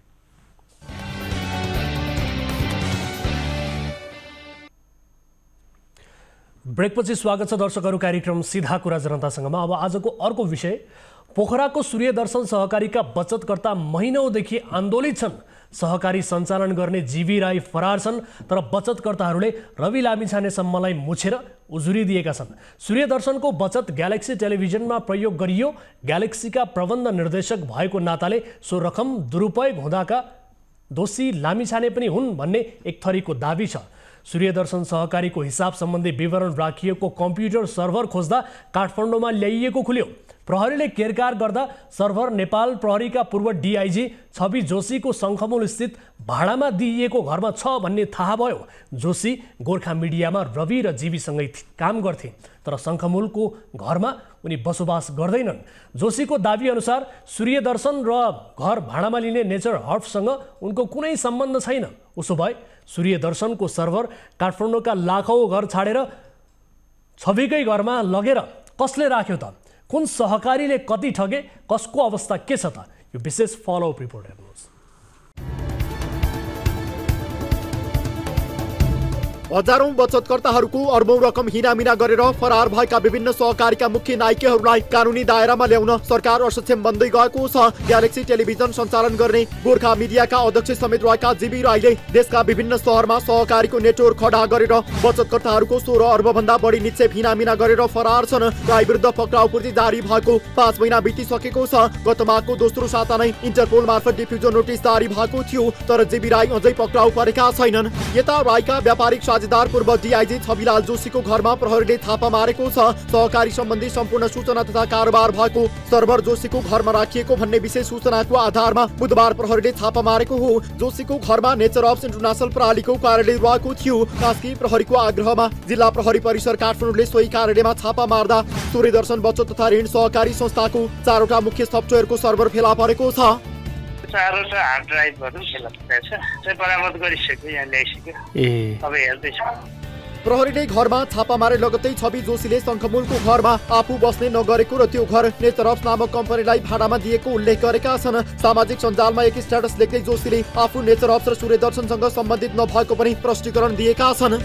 ब्रेकपछि स्वागत छ दर्शकहरू कार्यक्रम सीधा कुरा जनतासँगमा। अब आजको अर्को विषय, पोखराको सूर्यदर्शन सहकारीका बचतकर्ता महिनौदेखि आन्दोलित छन्। सहकारी सञ्चालन गर्ने जीवी राई फरार छन्, तर बचतकर्ताहरूले रवि लामिछानेसम्मलाई मुछेर उजुरी दिएका छन्। सूर्यदर्शनको बचत ग्यालेक्सी टेलिभिजनमा प्रयोग गरियो। ग्यालेक्सीका प्रबन्ध निर्देशक भएको नाताले सो रकम दुरुपयोग हुँदाका दोषी लामिछाने पनि हुन् भन्ने एक थरीको दाबी छ। सूर्यदर्शन सहकारीको हिसाब सम्बन्धी विवरण राखिएको कम्प्युटर सर्भर खोज्दा काठमाडौँमा ल्याइएको खुल्यो। प्रहरीले केरकार गर्दा सर्भर नेपाल प्रहरीका पूर्व डिआइजी छवि जोशीको शङ्खमूल स्थित भाडामा दिइएको घरमा छ भन्ने थाहा भयो। जोशी गोर्खा मिडियामा रवि र जीवीसँगै काम गर्थे, तर शङ्खमूलको घरमा उनी बसोबास गर्दैनन्। जोशीको दाबी अनुसार सूर्यदर्शन र घर भाडामा लिने नेचर हर्फसँग उनको कुनै सम्बन्ध छैन। उसो भए सूर्यदर्शनको सर्भर काठमाडौँका लाखौँ घर छाडेर छविकै घरमा लगेर कसले राख्यो त? कुन सहकारीले कति ठगे? कसको अवस्था के छ त? यो विशेष फलोअप रिपोर्ट हेर्नुहोस्। हजारौं बचतकर्ताहरूको अर्बौं रकम हिनामिना गरेर फरार भएका विभिन्न सहकारीका मुख्य नायकहरूलाई कानुनी दायरामा ल्याउन सरकार असक्षम बन्दै गएको छ। ग्यालेक्सी टेलिभिजन सञ्चालन गर्ने गोर्खा मिडियाका अध्यक्ष समेत रहेका जीवी राईले देशका विभिन्न शहरमा सहकारीको नेटवर्क खडा गरेर बचतकर्ताहरूको 16 अर्ब भन्दा बढी निक्षेप हिनामिना गरेर फरार छन्। राई विरुद्ध पक्राउ पूर्ति जारी भएको 5 महिना बितिसकेको छ। गत माघको दोस्रो साता नै इन्टरपोल मार्फत डिफ्युजन नोटिस जारी भएको थियो, तर जीवी राई अझै पक्राउ परेका छैनन्। यता राईका व्यापारिक साझेदार पूर्व डिआइजी छविलाल जोशीको घरमा प्रहरीले थापा मारेको छ। सहकारी सम्बन्धी सम्पूर्ण सूचना तथा कारोबार भएको सर्भर जोशीको घरमा राखिएको भन्ने विशेष सूचनाको आधारमा बुधबार प्रहरीले थापा मारेको हो। जोशीको घरमा नेचर अफ इन्टरनेसनल प्रणालीको कार्यालय रहेको थियो। कास्की प्रहरीको आग्रहमा जिल्ला प्रहरी परिसर काठमाडौँले सोही कार्यालयमा छापा मार्दा सूर्यदर्शन बचत तथा ऋण सहकारी संस्थाको 4वटा मुख्य सफ्टवेयरको सर्भर फेला परेको छ। 4वटा हार्ड ड्राइभहरू फेला परेको छ। चाहिँ बरामद गरिसक्यो, यहाँ ल्याइसक्यो। अब हेर्दैछ। प्रहरीले घरमा छापा मारे लगत्तै छवि जोशीले शङ्खमूलको घरमा आफू बस्ने नगरेको र त्यो घर नेचरअफ नामक कम्पनीलाई भाडामा दिएको उल्लेख गरेका छन्। सामाजिक सञ्जालमा एक स्ट्याटस लेख्दै जोशीले आफू नेचरअफ र सूर्यदर्शनसँग सम्बन्धित नभएको पनि प्रष्टीकरण दिएका छन्।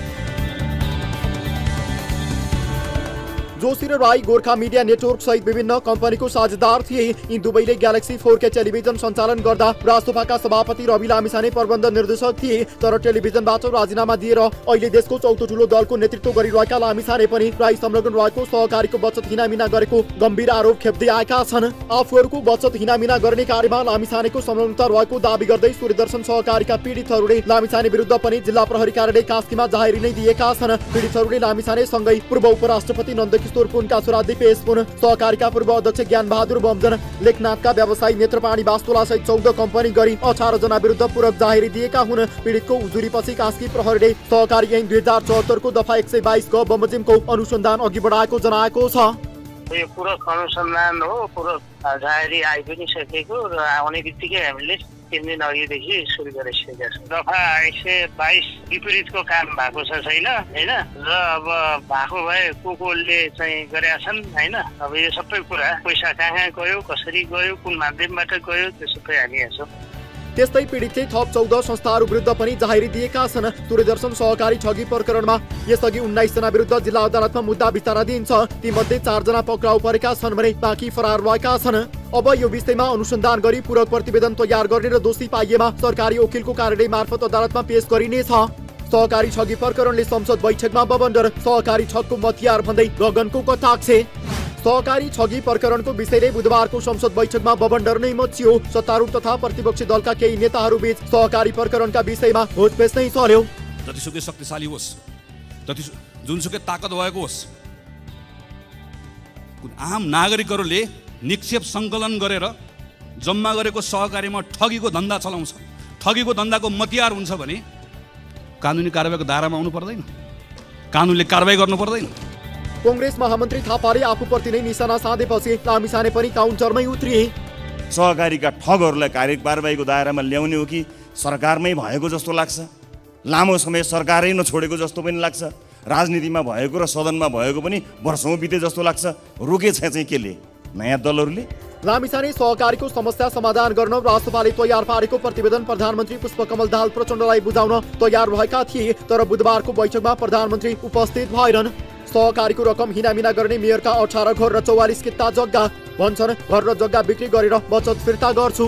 जोशी र राई गोर्खा मिडिया नेटवर्क सहित विभिन्न कम्पनीको साझेदार थिए। यी दुवैले ग्यालेक्सी 4K टेलिभिजन सञ्चालन गर्दा राष्ट्रसभाका सभापति रवि लामिछाने प्रबन्ध निर्देशक थिए, तर टेलिभिजनबाट राजीनामा दिएर अहिले देशको चौथो ठूलो दलको नेतृत्व गरिरहेका लामिछाने पनि राई संलग्न रहेको सहकारीको बचत हिनामिना गरेको गम्भीर आरोप खेप्दै आएका छन्। आफूहरूको बचत हिनामिना गर्ने कार्यमा लामिछानेको संलग्नता रहेको दावी गर्दै सूर्यदर्शन सहकारीका पीडितहरूले लामिछाने विरुद्ध पनि जिल्ला प्रहरी कार्यालय कास्कीमा जाहेरी नै दिएका छन्। पीडितहरूले लामिछाने सँगै पूर्व उपराष्ट्रपति नन्दकिशोर पुनका छोरा दिपेश पुन, सहकारीका पूर्व अध्यक्ष ज्ञान बहादुर बमजन, लेखनाथका व्यवसायी नेत्रपाणी वास्तुला सहित 14 कम्पनी गरी 18 जना विरुद्ध पूरक जाहेरी दिएका हुन्। पीडितको उजुरीपछि कास्की प्रहरीले सहकारी ऐन 2074 को दफा 122 ग बमोजिमको अनुसन्धान अघि बढाएको जनाएको छ। यो पूरक अनुसन्धान हो, पूरक जाहेरी आइ पनि सकेको र आउने बित्तिकै हामीले 3 दिन अघिदेखि सुरु गरिसकेका छौँ। दफा 122 विपरीतको काम भएको छ छैन हैन, र अब भएको भए कोले चाहिँ गरेका छन् हैन। अब यो सबै कुरा पैसा कहाँ गयो, कसरी गयो, कुन माध्यमबाट गयो, त्यो सबै हामी हेर्छौँ। त्यस्तै पीडितले थप 14 संस्थाहरू विरुद्ध पनि जाहेरी दिएका छन्। सूर्यदर्शन सहकारी ठगी प्रकरणमा यसअघि 19 जना विरुद्ध जिल्ला अदालतमा मुद्दा विचाराधीन छ। तीमध्ये 4 जना पक्राउ परेका छन् भने बाँकी फरार रहेका छन्। अब यो विषयमा अनुसन्धान गरी पूरक प्रतिवेदन तयार गर्ने र दोषी पाइएमा सरकारी वकिलको कार्यालय मार्फत अदालतमा पेश गरिनेछ। सहकारी ठगी प्रकरणले संसद बैठकमा बबन्डर, सहकारी ठगको मतियार भन्दै गगनको कटाक्ष। सहकारी ठगी प्रकरणको विषयले बुधबारको संसद बैठकमा बबन्डर नै मचियो। सत्तारूढ तथा प्रतिपक्षी दलका केही नेताहरू बीच सहकारी प्रकरणका विषयमा होचपेच नै चल्यो। जतिसुकै शक्तिशाली होस्, जुनसुकै ताकत भएको होस्, आम नागरिकहरूले निक्षेप सङ्कलन गरेर जम्मा गरेको सहकारीमा ठगीको धन्दा चलाउँछ, ठगीको धन्दाको मतियार हुन्छ भने कानुनी कारबाहीको दायरामा आउनु पर्दैन, कानुनले कारबाही गर्नु पर्दैन। कांग्रेस महामन्त्री थापाले आफूप्रति नै निशाना साधेपछि लामिछाने पनि काउन्टरमै उत्रिए। सहकारीका ठगहरूलाई कारबाहीको दायरामा ल्याउने हो कि सरकारमै भएको जस्तो लाग्छ। लामो समय सरकारै नछोडेको जस्तो पनि लाग्छ। राजनीतिमा भएको र सदनमा भएको पनि वर्षौं बिते जस्तो लाग्छ। रोकेछ चाहिँ केले? नयाँ दलहरूले। लामिछाने सहकारीको समस्या समाधान गर्न राष्ट्रपाले तयार पारेको प्रतिवेदन प्रधानमन्त्री पुष्पकमल दाहाल प्रचण्डलाई बुझाउन तयार रहेका थिए, तर बुधबारको बैठकमा प्रधानमन्त्री उपस्थित भएनन्। सहकारीको रकम हिनामिना गर्ने मेयरका 18 घर र 44 किता जग्गा भन्छन् घर र जग्गा बिक्री गरेर बचत फिर्ता गर्छु।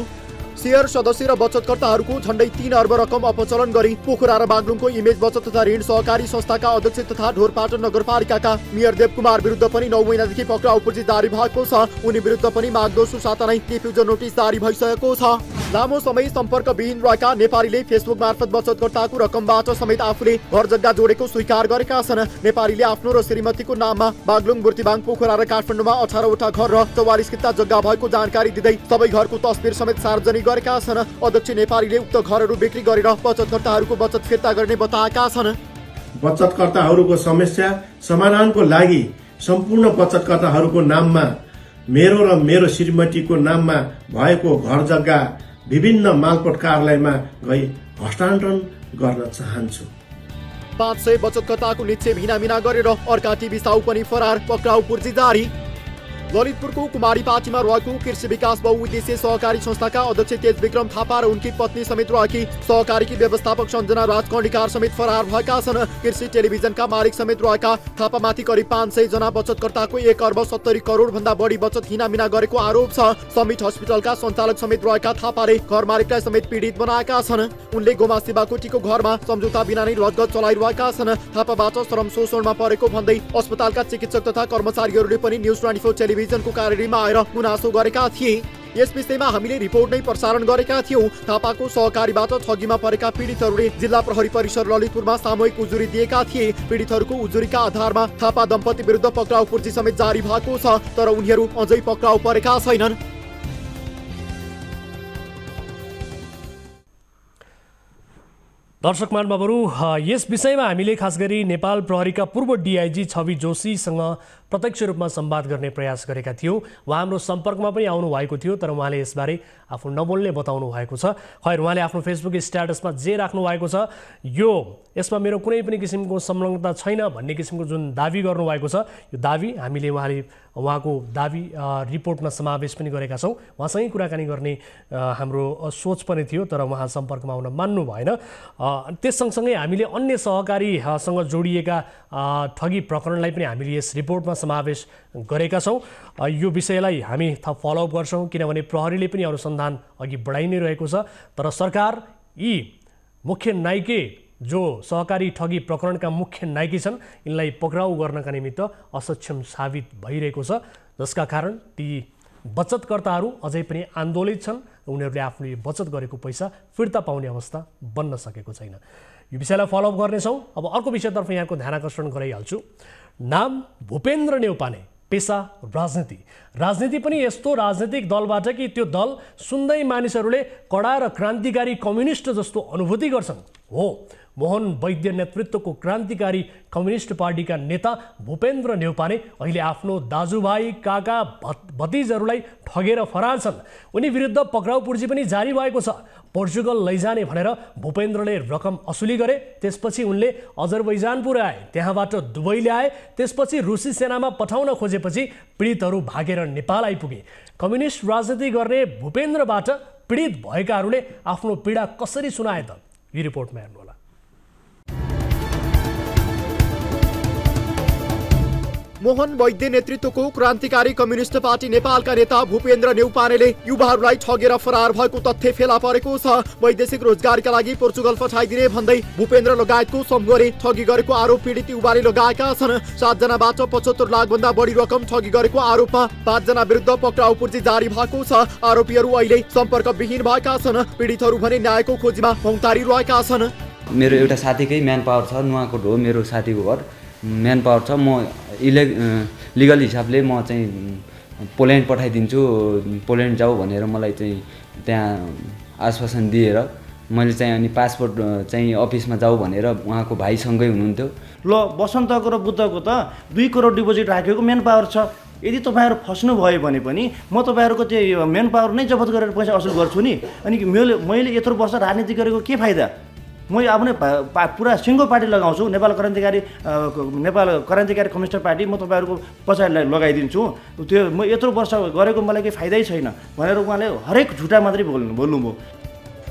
शेयर सदस्य र बचतकर्ताहरूको झण्डै 3 अर्ब रकम अपचलन गरी पोखरा र बागलुङको इमेज बचत तथा ऋण सहकारी संस्थाका अध्यक्ष तथा ढोरपाटन नगरपालिकाका मेयर देवकुमार विरुद्ध पनि 9 महिनादेखि पक्राउ पूर्जी जारी भएको छ। उनी विरुद्ध पनि माघ दोस्रो साता नै डिफ्युजन नोटिस जारी भइसकेको छ। लामो समय सम्पर्कविहीन रहेका नेपालीले फेसबुक मार्फत बचतकर्ताको रकमबाट समेत आफूले घर जग्गा जोडेको स्वीकार गरेका छन्। नेपालीले आफ्नो र श्रीमतीको नाममा बागलुङ, बुर्तिबाङ, पोखरा र काठमाडौँमा 18वटा घर र 44 किता जग्गा भएको जानकारी दिँदै सबै घरको तस्बिर समेत सार्वजनिक गरेका छन्। अध्यक्ष नेपालीले उक्त घरहरू बिक्री गरेर बचतकर्ताहरूको बचत फिर्ता गर्ने बताएका छन्। बचतकर्ताहरूको समस्या समाधानको लागि सम्पूर्ण बचतकर्ताहरूको नाममा मेरो र मेरो श्रीमतीको नाममा भएको घर जग्गा विभिन्न मालपोत कार्यालयमा गई हस्तान्तरण गर्न चाहन्छु। 500 बचतकर्ताको निक्षेप हिनामिना गरेर अर्का टिभी साहु पनि फरार, पक्राउ पूर्जी जारी। ललितपुरको कुमारीपाटीमा रहेको कृषि विकास बहुउद्देश्य सहकारी संस्थाका अध्यक्ष तेज विक्रम थापा र उनकी पत्नी समेत रहेकी सहकारीकी व्यवस्थापक सञ्जना राजकर्णिकार समेत फरार भएका छन्। कृषि टेलिभिजनका मालिक समेत रहेका थापामाथि करिब 500 जना बचतकर्ताको 1 अर्ब 70 करोड भन्दा बढी बचत हिनामिना गरेको आरोप छ। समिट हस्पिटलका सञ्चालक समेत रहेका थापाले घर मालिकलाई समेत पीडित बनाएका छन्। उनले गोमा शिवाकोटीको घरमा सम्झौता बिना नै रजगज चलाइरहेका छन्। थापाबाट श्रम शोषणमा परेको भन्दै अस्पतालका चिकित्सक तथा कर्मचारीहरूले पनि न्युज 24 टेलिभिजनको कार्यालयमा आएर गुनासो गरेका थिए। यस विषयमा हामीले रिपोर्ट नै प्रसारण गरेका थियौं। थापाको सहकारीबाट ठगीमा परेका पीडितहरूले जिल्ला प्रहरी परिसर ललितपुरमा सामूहिक उजुरी दिएका थिए। पीडितहरूको उजुरीका आधारमा थापा दम्पति विरुद्ध पक्राउ पूर्जी समेत जारी भएको छ, तर उनीहरू अझै पक्राउ परेका छैनन्। दर्शक महानुभावहरू, यस विषयमा हामीले खास गरी नेपाल प्रहरीका पूर्व डिआइजी छवि जोशीसँग प्रत्यक्ष रूपमा संवाद गर्ने प्रयास गरेका थियौँ। उहाँ हाम्रो सम्पर्कमा पनि आउनु भएको थियो, तर उहाँले यसबारे आफू नबोल्ने बताउनु भएको छ। खैर, उहाँले आफ्नो फेसबुक स्ट्याटसमा जे राख्नु भएको छ, यसमा मेरो कुनै पनि किसिमको संलग्नता छैन भन्ने किसिमको जुन दावी गर्नुभएको छ, यो दावी हामीले उहाँको दावी रिपोर्टमा समावेश पनि गरेका छौँ। उहाँसँगै कुराकानी गर्ने हाम्रो सोच पनि थियो, तर उहाँ सम्पर्कमा आउन मान्नु भएन। त्यस सँगसँगै हामीले अन्य सहकारीसँग जोडिएका ठगी प्रकरणलाई पनि हामीले यस रिपोर्टमा समावेश गरेका छौँ। यो विषयलाई हामी थप फलोअप गर्छौँ, किनभने प्रहरीले पनि अनुसन्धान अघि बढाइ नै रहेको छ। तर सरकार यी मुख्य नायिके जो सहकारी ठगी प्रकरणका मुख्य नायकी छन्, यिनलाई पक्राउ गर्नका निमित्त असक्षम साबित भइरहेको छ, जसका कारण ती बचतकर्ताहरू अझै पनि आन्दोलित छन्। उनीहरूले आफूले बचत गरेको पैसा फिर्ता पाउने अवस्था बन्न सकेको छैन। यो विषयलाई फलोअप गर्नेछौँ। अब अर्को विषयतर्फ यहाँको ध्यान आकर्षण गराइहाल्छु। नाम भूपेन्द्र नेउपाने, पेसा राजनीति। राजनीति पनि यस्तो राजनीतिक दलबाट कि त्यो दल सुन्दै मानिसहरूले कडा र क्रान्तिकारी कम्युनिस्ट जस्तो अनुभूति गर्छन्। हो, मोहन वैद्य नेतृत्वको क्रान्तिकारी कम्युनिस्ट पार्टीका नेता भूपेन्द्र नेउपाने अहिले आफ्नो दाजुभाइ, काका, भतिजहरूलाई ठगेर फरार छन्। उनी विरुद्ध पक्राउ पूर्जी पनि जारी भएको छ। पोर्चुगल लैजाने भनेर भूपेन्द्रले रकम असुली गरे, त्यसपछि उनले अजरबैजान पुर्याए, त्यहाँबाट दुबई ल्याए, त्यसपछि रुसी सेनामा पठाउन खोजेपछि पीडितहरू भागेर नेपाल आइपुगे। कम्युनिस्ट राजनीति गर्ने भूपेन्द्रबाट पीडित भएकाहरूले आफ्नो पीडा कसरी सुनाए त? यो रिपोर्टमा हेर्नु होला। मोहन वैद्य नेतृत्वको क्रान्तिकारी कम्युनिस्ट पार्टी नेपालका नेता भूपेन्द्र नेउपानेले युवाहरूलाई ठगेर फरार भएको तथ्य फेला परेको छ। वैदेशिक रोजगारीका लागि पोर्चुगल पठाइदिने भन्दै भूपेन्द्र लगायतको समूहले ठगी गरेको आरोप पीडित युवाले लगाएका छन्। 7 जनाबाट 75 लाख भन्दा बढी रकम ठगी गरेको आरोपमा 5 जना विरुद्ध पक्राउ पूर्जी जारी भएको छ। आरोपीहरू अहिले सम्पर्कविहीन भएका छन्। पीडितहरू भने न्यायको खोजीमा भौतारी रहेका छन्। मेरो एउटा साथीकै म्यान पावर छ, नुवाकोट हो मेरो साथीको घर, म्यान पावर छ। म लिगल हिसाबले म चाहिँ पोल्यान्ड पठाइदिन्छु, पोल्यान्ड जाऊ भनेर मलाई चाहिँ त्यहाँ आश्वासन दिएर मैले चाहिँ अनि पासपोर्ट चाहिँ अफिसमा जाऊ भनेर उहाँको भाइसँगै हुनुहुन्थ्यो। ल बसन्तको र बुद्धको त 2 करोड डिपोजिट राखेको म्यान पावर छ। यदि तपाईँहरू फस्नुभयो भने पनि म तपाईँहरूको त्यो म्यान पावर नै जफत गरेर पैसा असुल गर्छु नि। अनि मैले यत्रो वर्ष राजनीति गरेको के फाइदा? म आफ्नै पुरा सिङ्गो पार्टी लगाउँछु, नेपाल क्रान्तिकारी कम्युनिस्ट पार्टी म तपाईँहरूको पछाडि लगाइदिन्छु। त्यो म यत्रो वर्ष गरेको मलाई केही फाइदै छैन भनेर उहाँले हरेक झुटा मात्रै बोल्नुभयो।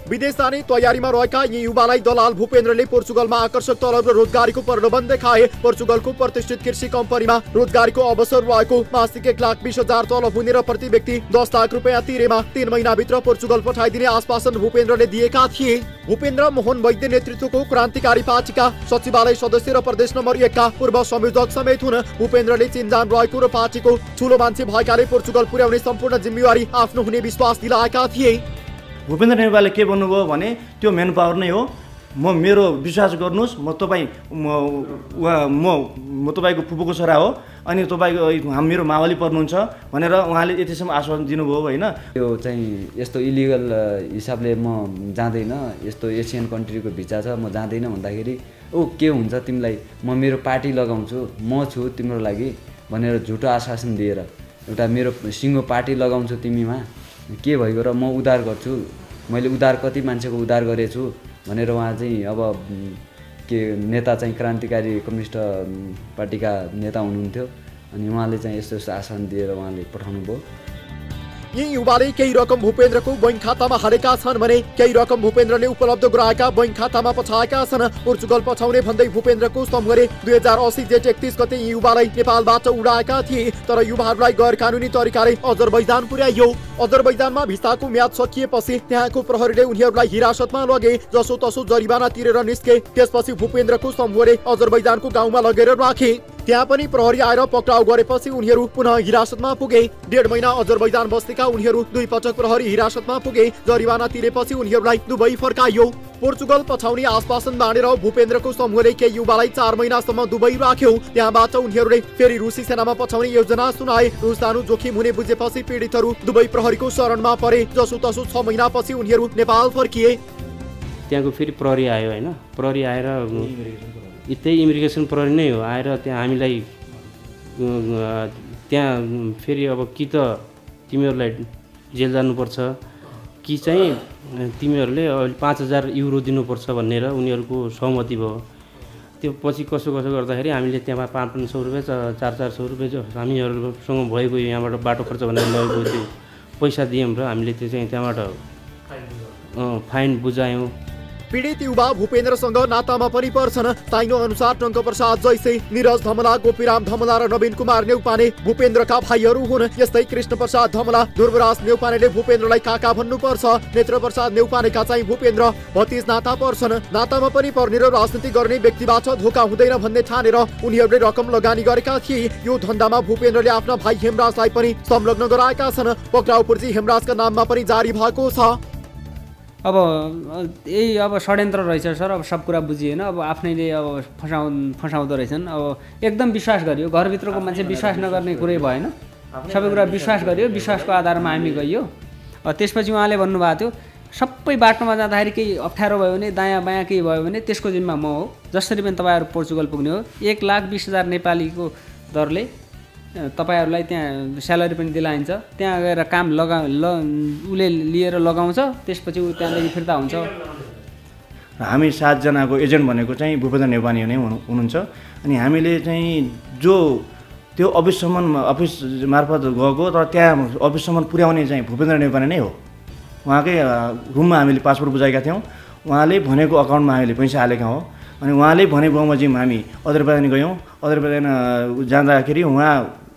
विदेश जाने तयारीमा रहेका यी युवालाई दलाल भूपेन्द्रले पोर्चुगलमा आकर्षक तलब र रोजगारीको प्रलोभन देखाए। पोर्चुगलको प्रतिष्ठित कृषि कम्पनीमा रोजगारीको अवसर रहेको, मासिक 1,20,000 तलब हुने र प्रति व्यक्ति 10 लाख रुपियाँ तिरेमा 3 महिनाभित्र पोर्चुगल पठाइदिने आश्वासन भूपेन्द्रले दिएका थिए। भूपेन्द्र मोहन वैद्य नेतृत्वको क्रान्तिकारी पार्टीका सचिवालय सदस्य र प्रदेश नम्बर 1 का पूर्व संयोजक समेत हुन्। भूपेन्द्रले चिन्जान रहेको र पार्टीको ठूलो मान्छे भएकाले पोर्चुगल पुर्याउने सम्पूर्ण जिम्मेवारी आफ्नो हुने विश्वास दिलाएका थिए। भूपेन्द्र नेवारले के भन्नुभयो भने त्यो मेन पावर नै हो, मेरो विश्वास गर्नुहोस्, म तपाईँको फुपूको छोरा हो अनि तपाईँको मेरो मावली पर्नुहुन्छ भनेर उहाँले यतिसम्म आश्वासन दिनुभयो होइन। यो चाहिँ यस्तो इलिगल हिसाबले म जाँदैन, यस्तो एसियन कन्ट्रीको भिजा छ म जाँदैन भन्दाखेरि ओ के हुन्छ तिमीलाई, म मेरो पार्टी लगाउँछु, म छु तिम्रो लागि भनेर झुटो आश्वासन दिएर एउटा मेरो सिङ्गो पार्टी लगाउँछु तिमीमा, के भएको र म उद्धार गर्छु, मैले उद्धार कति मान्छेको उद्धार गरेछु भनेर उहाँ चाहिँ अब के नेता चाहिँ क्रान्तिकारी कम्युनिस्ट पार्टीका नेता हुनुहुन्थ्यो अनि उहाँले चाहिँ यस्तो यस्तो आश्वासन दिएर उहाँले पठाउनु भयो। यी युवाले केही रकम भूपेन्द्रको बैंक खातामा हालेका छन् भने केही रकम भूपेन्द्रले उपलब्ध गराएका बैंक खातामा पठाएका छन्। पोर्चुगल पठाउने भन्दै भूपेन्द्रको समूहले 2080 जेठ 31 गते यी युवालाई नेपालबाट उडाएका थिए, तर युवाहरूलाई गैर कानुनी तरिकाले अजरबैजान पुर्याइयो। अजरबैजानमा भिसाको म्याद सकिएपछि त्यहाँको प्रहरीले उनीहरूलाई हिरासतमा लगे, जसोतसो जरिवाना तिरेर निस्के। त्यसपछि भूपेन्द्रको समूहले अजरबैजानको गाउँमा लगेर राखे। त्यहाँ पनि प्रहरी आएर पक्राउ गरेपछि उनीहरू पुनः हिरासतमा पुगे। 1.5 महिना अजरबैजान बसेका उनीहरू 2 पटक प्रहरी हिरासतमा पुगे। जरिवाना तिरेपछि उनीहरूलाई दुबई फर्काइयो। पोर्चुगल पठाउने आश्वासन बाँडेर भूपेन्द्रको समूहले केही युवालाई 4 महिनासम्म दुबई राख्यो। त्यहाँबाट उनीहरूले फेरि रुसी सेनामा पठाउने योजना सुनाए। रुस जानु जोखिम हुने बुझेपछि पीडितहरू दुबई प्रहरीको शरणमा परे। जसोतसो 6 महिनापछि उनीहरू नेपाल फर्किए। त्यहाँको फेरि प्रहरी आयो होइन, प्रहरी आएर त्यही इमिग्रेसन प्रहरी नै हो आएर त्यहाँ हामीलाई त्यहाँ फेरि अब कि त तिमीहरूलाई जेल जानुपर्छ कि चाहिँ तिमीहरूले 5,000 युरो दिनुपर्छ भनेर उनीहरूको सहमति भयो। त्यो पछि कसो गर्दाखेरि हामीले त्यहाँ 500 रुपियाँ 400 रुपियाँ हामीहरूसँग भएको यहाँबाट बाटो खर्च भनेर लगेको त्यो पैसा दियौँ र हामीले त्यो चाहिँ त्यहाँबाट फाइन बुझायौँ। पीडित युवा भूपेन्द्रसँग नातामा पनि पर्छन्। ताइनो अनुसार टङ्क प्रसाद जैसे, निरज धमला, गोपीराम धमला र नवीन कुमार नेउपाने भूपेन्द्रका भाइहरू हुन्। यस्तै कृष्ण प्रसाद धमला, ध्रुवराज नेउपानेले भूपेन्द्रलाई काका भन्नुपर्छ। नेत्र प्रसाद नेउपानेका चाहिँ भूपेन्द्र भतिज नाता पर्छन्। नातामा पनि पर्ने र राजनीति गर्ने व्यक्तिबाट धोका हुँदैन भन्ने ठानेर उनीहरूले रकम लगानी गरेका थिए। यो धन्दामा भूपेन्द्रले आफ्ना भाइ हेमराजलाई पनि संलग्न गराएका छन्। पक्राउ पूर्जी हेमराजका नाममा पनि जारी भएको छ। अब यही अब षड्यन्त्र रहेछ सर, अब सब कुरा बुझिएन, अब आफ्नैले अब फसाउँदो रहेछन्। अब एकदम विश्वास गरियो, घरभित्रको मान्छे विश्वास नगर्ने कुरै भएन, सबै कुरा विश्वास गरियो, विश्वासको आधारमा हामी गइयो। त्यसपछि उहाँले भन्नुभएको थियो सबै बाटोमा जाँदाखेरि केही अप्ठ्यारो भयो भने, दायाँ बायाँ केही भयो भने त्यसको जिम्मा म हो, जसरी पनि तपाईँहरू पोर्चुगल पुग्ने हो 1,20,000 नेपालीको दरले तपाईँहरूलाई त्यहाँ स्यालेरी पनि दिलाइन्छ। त्यहाँ गएर काम उसले लिएर लगाउँछ, त्यसपछि ऊ त्यहाँदेखि फिर्ता हुन्छ। हामी 7 जनाको एजेन्ट भनेको चाहिँ भूपेन्द्र नेवानी नै हुनुहुन्छ। अनि हामीले चाहिँ जो त्यो अफिस मार्फत गएको तर त्यहाँ अफिससम्म पुर्याउने चाहिँ भूपेन्द्र नेवानी नै हो। उहाँकै रुममा हामीले पासपोर्ट बुझाएका थियौँ। उहाँले भनेको अकाउन्टमा हामीले पैसा हालेका हौँ। अनि उहाँले भने बमोजिम हामी अजरबैजान गयौँ। अजरबैजान जाँदाखेरि उहाँ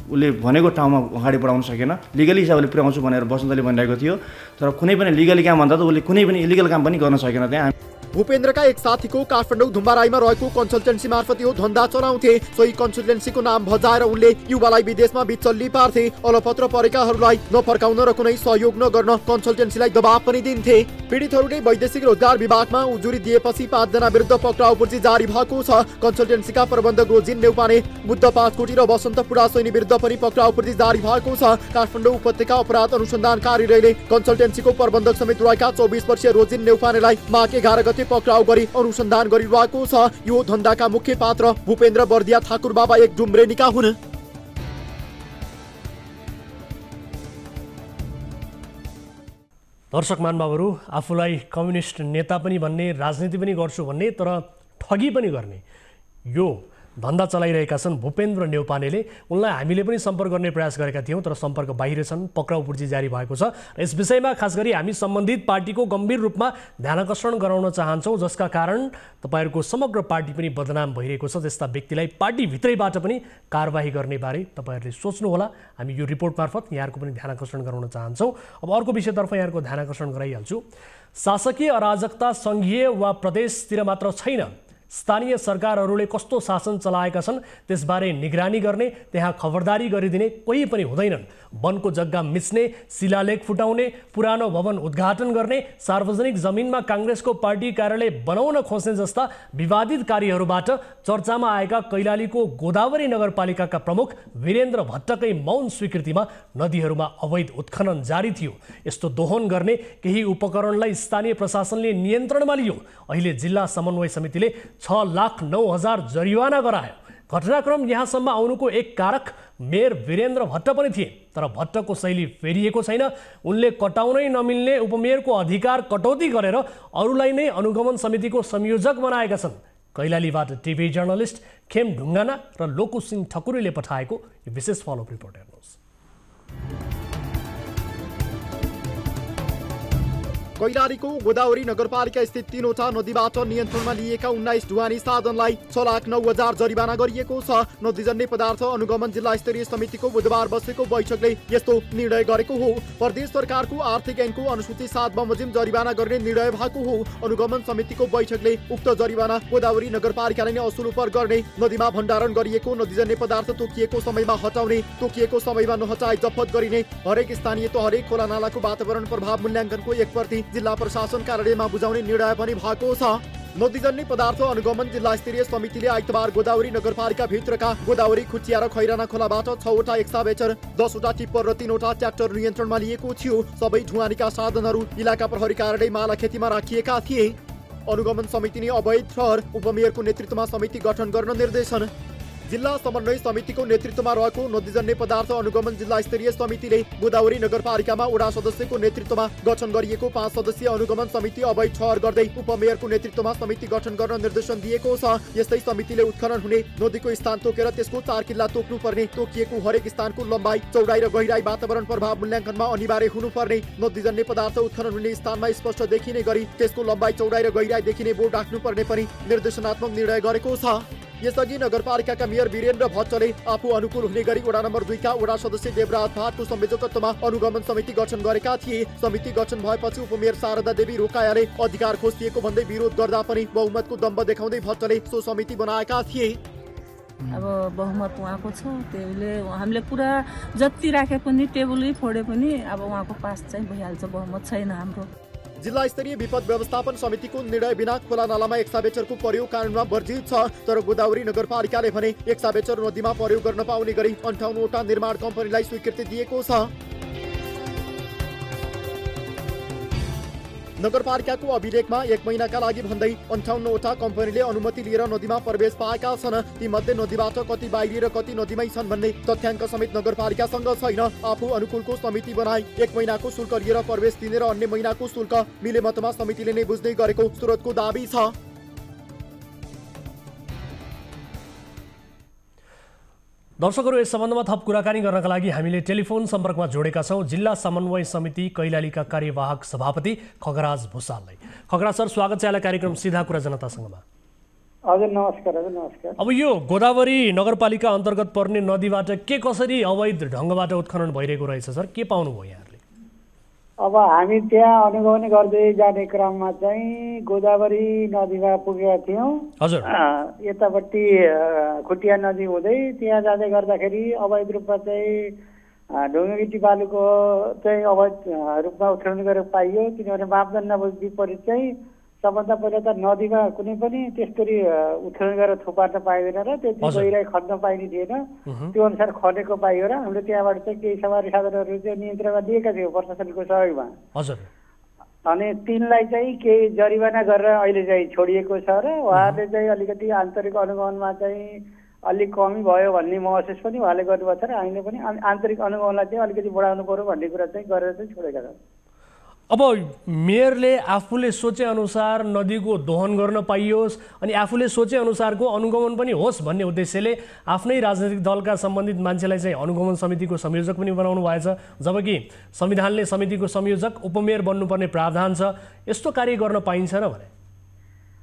उसले भनेको ठाउँमा अगाडि बढाउन सकेन। लिगली हिसाबले पुर्याउँछु भनेर बसन्तले भनिरहेको थियो, तर कुनै पनि लिगली काम भन्दा त उसले कुनै पनि इलिगल काम पनि गर्न सकेन। त्यहाँ भूपेन्द्रका एक साथीको काठमाडौँ धुम्बाराईमा रहेको कन्सल्टेन्सी मार्फत यो धन्दा चलाउँथे। सोही कन्सल्टेन्सीको नाम भजाएर उनले युवालाई विदेशमा बिचल्ली पार्थे। अलपत्र परेकाहरूलाई नफर्काउन र कुनै सहयोग नगर्न कन्सल्टेन्सीलाई दबाब पनि दिन्थे। पीडितहरूले वैदेशिक रोजगार विभागमा उजुरी दिएपछि 5 जना विरुद्ध पक्राउ पूर्जी जारी भएको छ। कन्सल्टेन्सीका प्रबन्धक रोजिन नेउपाने, बुद्ध 5 कोटी र वसन्त पुडासैनी विरुद्ध पनि पक्राउ पूर्जी जारी भएको छ। काठमाडौँ उपत्यका अपराध अनुसन्धान कार्यालयले कन्सल्टेन्सीको प्रबन्धक समेत रहेका 24 वर्षीय रोजिन नेउपानेलाई माघ 11 गते पक्राउ गरी अनुसन्धान गरिरहेको छ। यो धन्दाका मुख्य पात्र भूपेन्द्र बर्दिया ठाकुर बाबा एक डुम्रेनीका हुन्। दर्शक महानुभावहरू, आफूलाई कम्युनिस्ट नेता पनि भन्ने, राजनीति पनि गर्छु भन्ने, तर ठगी पनि गर्ने, यो धन्दा चलाइरहेका छन् भूपेन्द्र नेउपानेले। उनलाई हामीले पनि सम्पर्क गर्ने प्रयास गरेका थियौँ, तर सम्पर्क बाहिर छन्। पक्राउ पूर्जी जारी भएको छ र यस विषयमा खास गरी हामी सम्बन्धित पार्टीको गम्भीर रूपमा ध्यानाकर्षण गराउन चाहन्छौँ, जसका कारण तपाईँहरूको समग्र पार्टी पनि बदनाम भइरहेको छ। त्यस्ता व्यक्तिलाई पार्टीभित्रैबाट पनि कारबाही गर्ने बारे तपाईँहरूले सोच्नुहोला। हामी यो रिपोर्ट मार्फत यहाँहरूको पनि ध्यानाकर्षण गराउन चाहन्छौँ। अब अर्को विषयतर्फ यहाँहरूको ध्यानाकर्षण गराइहाल्छु। शासकीय अराजकता सङ्घीय वा प्रदेशतिर मात्र छैन, स्थानीय सरकारहरूले कस्तो शासन चलाएका छन् त्यसबारे निगरानी गर्ने, त्यहाँ खबरदारी गरिदिने कोही पनि हुँदैनन्। वनको जग्गा मिच्ने, शिलालेख फुटाउने, पुरानो भवन उद्घाटन गर्ने, सार्वजनिक जमिनमा काङ्ग्रेसको पार्टी कार्यालय बनाउन खोज्ने जस्ता विवादित कार्यहरूबाट चर्चामा आएका कैलालीको गोदावरी नगरपालिकाका प्रमुख वीरेन्द्र भट्टकै मौन स्वीकृतिमा नदीहरूमा अवैध उत्खनन जारी थियो। यस्तो दोहन गर्ने केही उपकरणलाई स्थानीय प्रशासनले नियन्त्रणमा लियो। अहिले जिल्ला समन्वय समितिले 6,09,000 जरिवाना गरायो। घटनाक्रम यहाँसम्म आउनुको एक कारक मेयर वीरेन्द्र भट्ट पनि थिए, तर भट्टको शैली फेरिएको छैन। उनले कटाउनै नमिल्ने उपमेयरको अधिकार कटौती गरेर अरूलाई नै अनुगमन समितिको संयोजक बनाएका छन्। कैलालीबाट टिभी जर्नलिस्ट खेम ढुङ्गाना र लोकुसिंह ठकुरीले पठाएको यो विशेष फलोअप रिपोर्ट हेर्नुहोस्। कैलालीको गोदावरी नगरपालिका स्थित 3वटा नदीबाट नियन्त्रणमा लिएका 19 ढुवानी साधनलाई 6,09,000 जरिवाना गरिएको छ। नदीजन्य पदार्थ अनुगमन जिल्ला स्तरीय समितिको बुधबार बसेको बैठकले यस्तो निर्णय गरेको हो। प्रदेश सरकारको आर्थिक ऐनको अनुसूची 7 बमोजिम जरिवाना गर्ने निर्णय भएको हो। अनुगमन समितिको बैठकले उक्त जरिवाना गोदावरी नगरपालिकाले नै असुल उपर गर्ने, नदीमा भण्डारण गरिएको नदीजन्य पदार्थ तोकिएको समयमा हटाउने, तोकिएको समयमा नहटाई जफत गरिने, हरेक स्थानीय त हरेक खोला नालाको वातावरण प्रभाव मूल्याङ्कनको एक प्रति जिल्ला प्रशासन कार्यालयमा बुझाउने निर्णय पनि भएको छ। नदीजन्य पदार्थ अनुगमन जिल्ला स्तरीय समितिले आइतबार गोदावरी नगरपालिका भित्रका गोदावरी, खुचिया र खैराना खोलाबाट 6वटा एक्साभेटर, 10वटा टिप्पर र 3वटा ट्र्याक्टर नियन्त्रणमा लिएको थियो। सबै ढुवानीका साधनहरू इलाका प्रहरी कार्यालय माला खेतीमा राखिएका थिए। अनुगमन समिति नै अवैध ठहर, उपमेयरको नेतृत्वमा समिति गठन गर्न निर्देशन। जिल्ला समन्वय समितिको नेतृत्वमा रहेको नदीजन्य पदार्थ अनुगमन जिल्ला स्तरीय समितिले गोदावरी नगरपालिकामा वडा सदस्यको नेतृत्वमा गठन गरिएको 5 सदस्यीय अनुगमन समिति अवैध ठहर गर्दै उपमेयरको नेतृत्वमा समिति गठन गर्न निर्देशन दिएको छ। यस्तै समितिले उत्खनन हुने नदीको स्थान तोकेर त्यसको 4 किल्ला तोक्नुपर्ने, तोकिएको हरेक स्थानको लम्बाइ, चौडाइ र गहिराई वातावरण प्रभाव मूल्याङ्कनमा अनिवार्य हुनुपर्ने, नदीजन्य पदार्थ उत्खनन हुने स्थानमा स्पष्ट देखिने गरी त्यसको लम्बाइ, चौडाइ र गहिराई देखिने बोर्ड राख्नुपर्ने पनि निर्देशनात्मक निर्णय गरेको छ। यसअघि नगरपालिकाका मेयर वीरेन्द्र भट्टले आफू अनुकूल हुने गरी वडा नम्बर 2 का वडा सदस्य देवराज भाटको संयोजकत्वमा अनुगमन समिति गठन गरेका थिए। समिति गठन भएपछि उपमेयर शारदा देवी रोकायाले अधिकार खोसिएको भन्दै विरोध गर्दा पनि बहुमतको दम्ब देखाउँदै भट्टले सो समिति बनाएका थिए। अब बहुमत उहाँको छ, त्यसले हामीले कुरा जति राखे पनि टेबलै फोडे पनि अब उहाँको पास चाहिँ भइहाल्छ, बहुमत छैन हाम्रो। जिल्ला स्तरीय विपद व्यवस्थापन समितिको निर्णय बिना खोला नालामा एक्साभेटरको प्रयोग कानुनमा वर्जित छ, तर गोदावरी नगरपालिकाले भने एक्साभेटर नदीमा प्रयोग गर्न पाउने गरी 58वटा निर्माण कम्पनीलाई स्वीकृति दिएको छ। नगरपालिकाको अभिलेखमा 1 महिनाका लागि भन्दै 58वटा कम्पनीले अनुमति लिएर नदीमा प्रवेश पाएका छन्। तीमध्ये नदीबाट कति बाहिरी र कति नदीमै छन् भन्ने तथ्याङ्क समेत नगरपालिकासँग छैन। आफू अनुकूलको समिति बनाई 1 महिनाको शुल्क लिएर प्रवेश दिने र अन्य महिनाको शुल्क मिलेमतमा समितिले नै बुझ्दै गरेको सुरतको दाबी छ। दर्शकहरू, यस सम्बन्धमा थप कुराकानी गर्नका लागि हामीले टेलिफोन सम्पर्कमा जोडेका छौँ जिल्ला समन्वय समिति कैलालीका कार्यवाहक सभापति खगराज भुसाललाई। खगराज सर, स्वागत छ यहाँलाई कार्यक्रम सिधा कुरा जनतासँगमा। हजुर नमस्कार। हजुर नमस्कार। अब यो गोदावरी नगरपालिका अन्तर्गत पर्ने नदीबाट के कसरी अवैध ढङ्गबाट उत्खनन भइरहेको रहेछ सर, के पाउनुभयो यहाँहरूले? अब हामी त्यहाँ अनुगमन गर्दै जाने क्रममा चाहिँ गोदावरी नदीमा पुगेका थियौँ। हजुर। यतापट्टि खुटिया नदी हुँदै त्यहाँ जाँदै गर्दाखेरि अवैध रूपमा चाहिँ ढुङ्गी बालुको चाहिँ अवैध रूपमा उत्खनन गरेर पाइयो। किनभने मापदण्ड विपरीत चाहिँ सबभन्दा पहिला त नदीमा कुनै पनि त्यस्तरी उत्खनन गरेर थुपार्न पाइँदैन र त्यति गहिराई खन्न पाइने थिएन। त्यो अनुसार खनेको पाइयो र हामीले त्यहाँबाट चाहिँ केही सवारी साधनहरू चाहिँ नियन्त्रणमा लिएका थियौँ प्रशासनको सहयोगमा। हजुर। अनि तिनलाई चाहिँ केही जरिवाना गरेर अहिले चाहिँ छोडिएको छ र उहाँहरूले चाहिँ अलिकति आन्तरिक अनुगमनमा चाहिँ अलिक कमी भयो भन्ने महसुस पनि उहाँले गर्नुभएको छ र हामीले पनि आन्तरिक अनुगमनलाई चाहिँ अलिकति बढाउनु पर्यो भन्ने कुरा चाहिँ गरेर चाहिँ छोडेका छौँ। अब मेयरले आफूले सोचेअनुसार नदीको दोहन गर्न पाइयोस् अनि आफूले सोचेअनुसारको अनुगमन पनि होस् भन्ने उद्देश्यले आफ्नै राजनैतिक दलका सम्बन्धित मान्छेलाई चाहिँ अनुगमन समितिको संयोजक पनि बनाउनु भएछ, जबकि संविधानले समितिको संयोजक उपमेयर बन्नुपर्ने प्रावधान छ। यस्तो कार्य गर्न पाइन्छ र भने?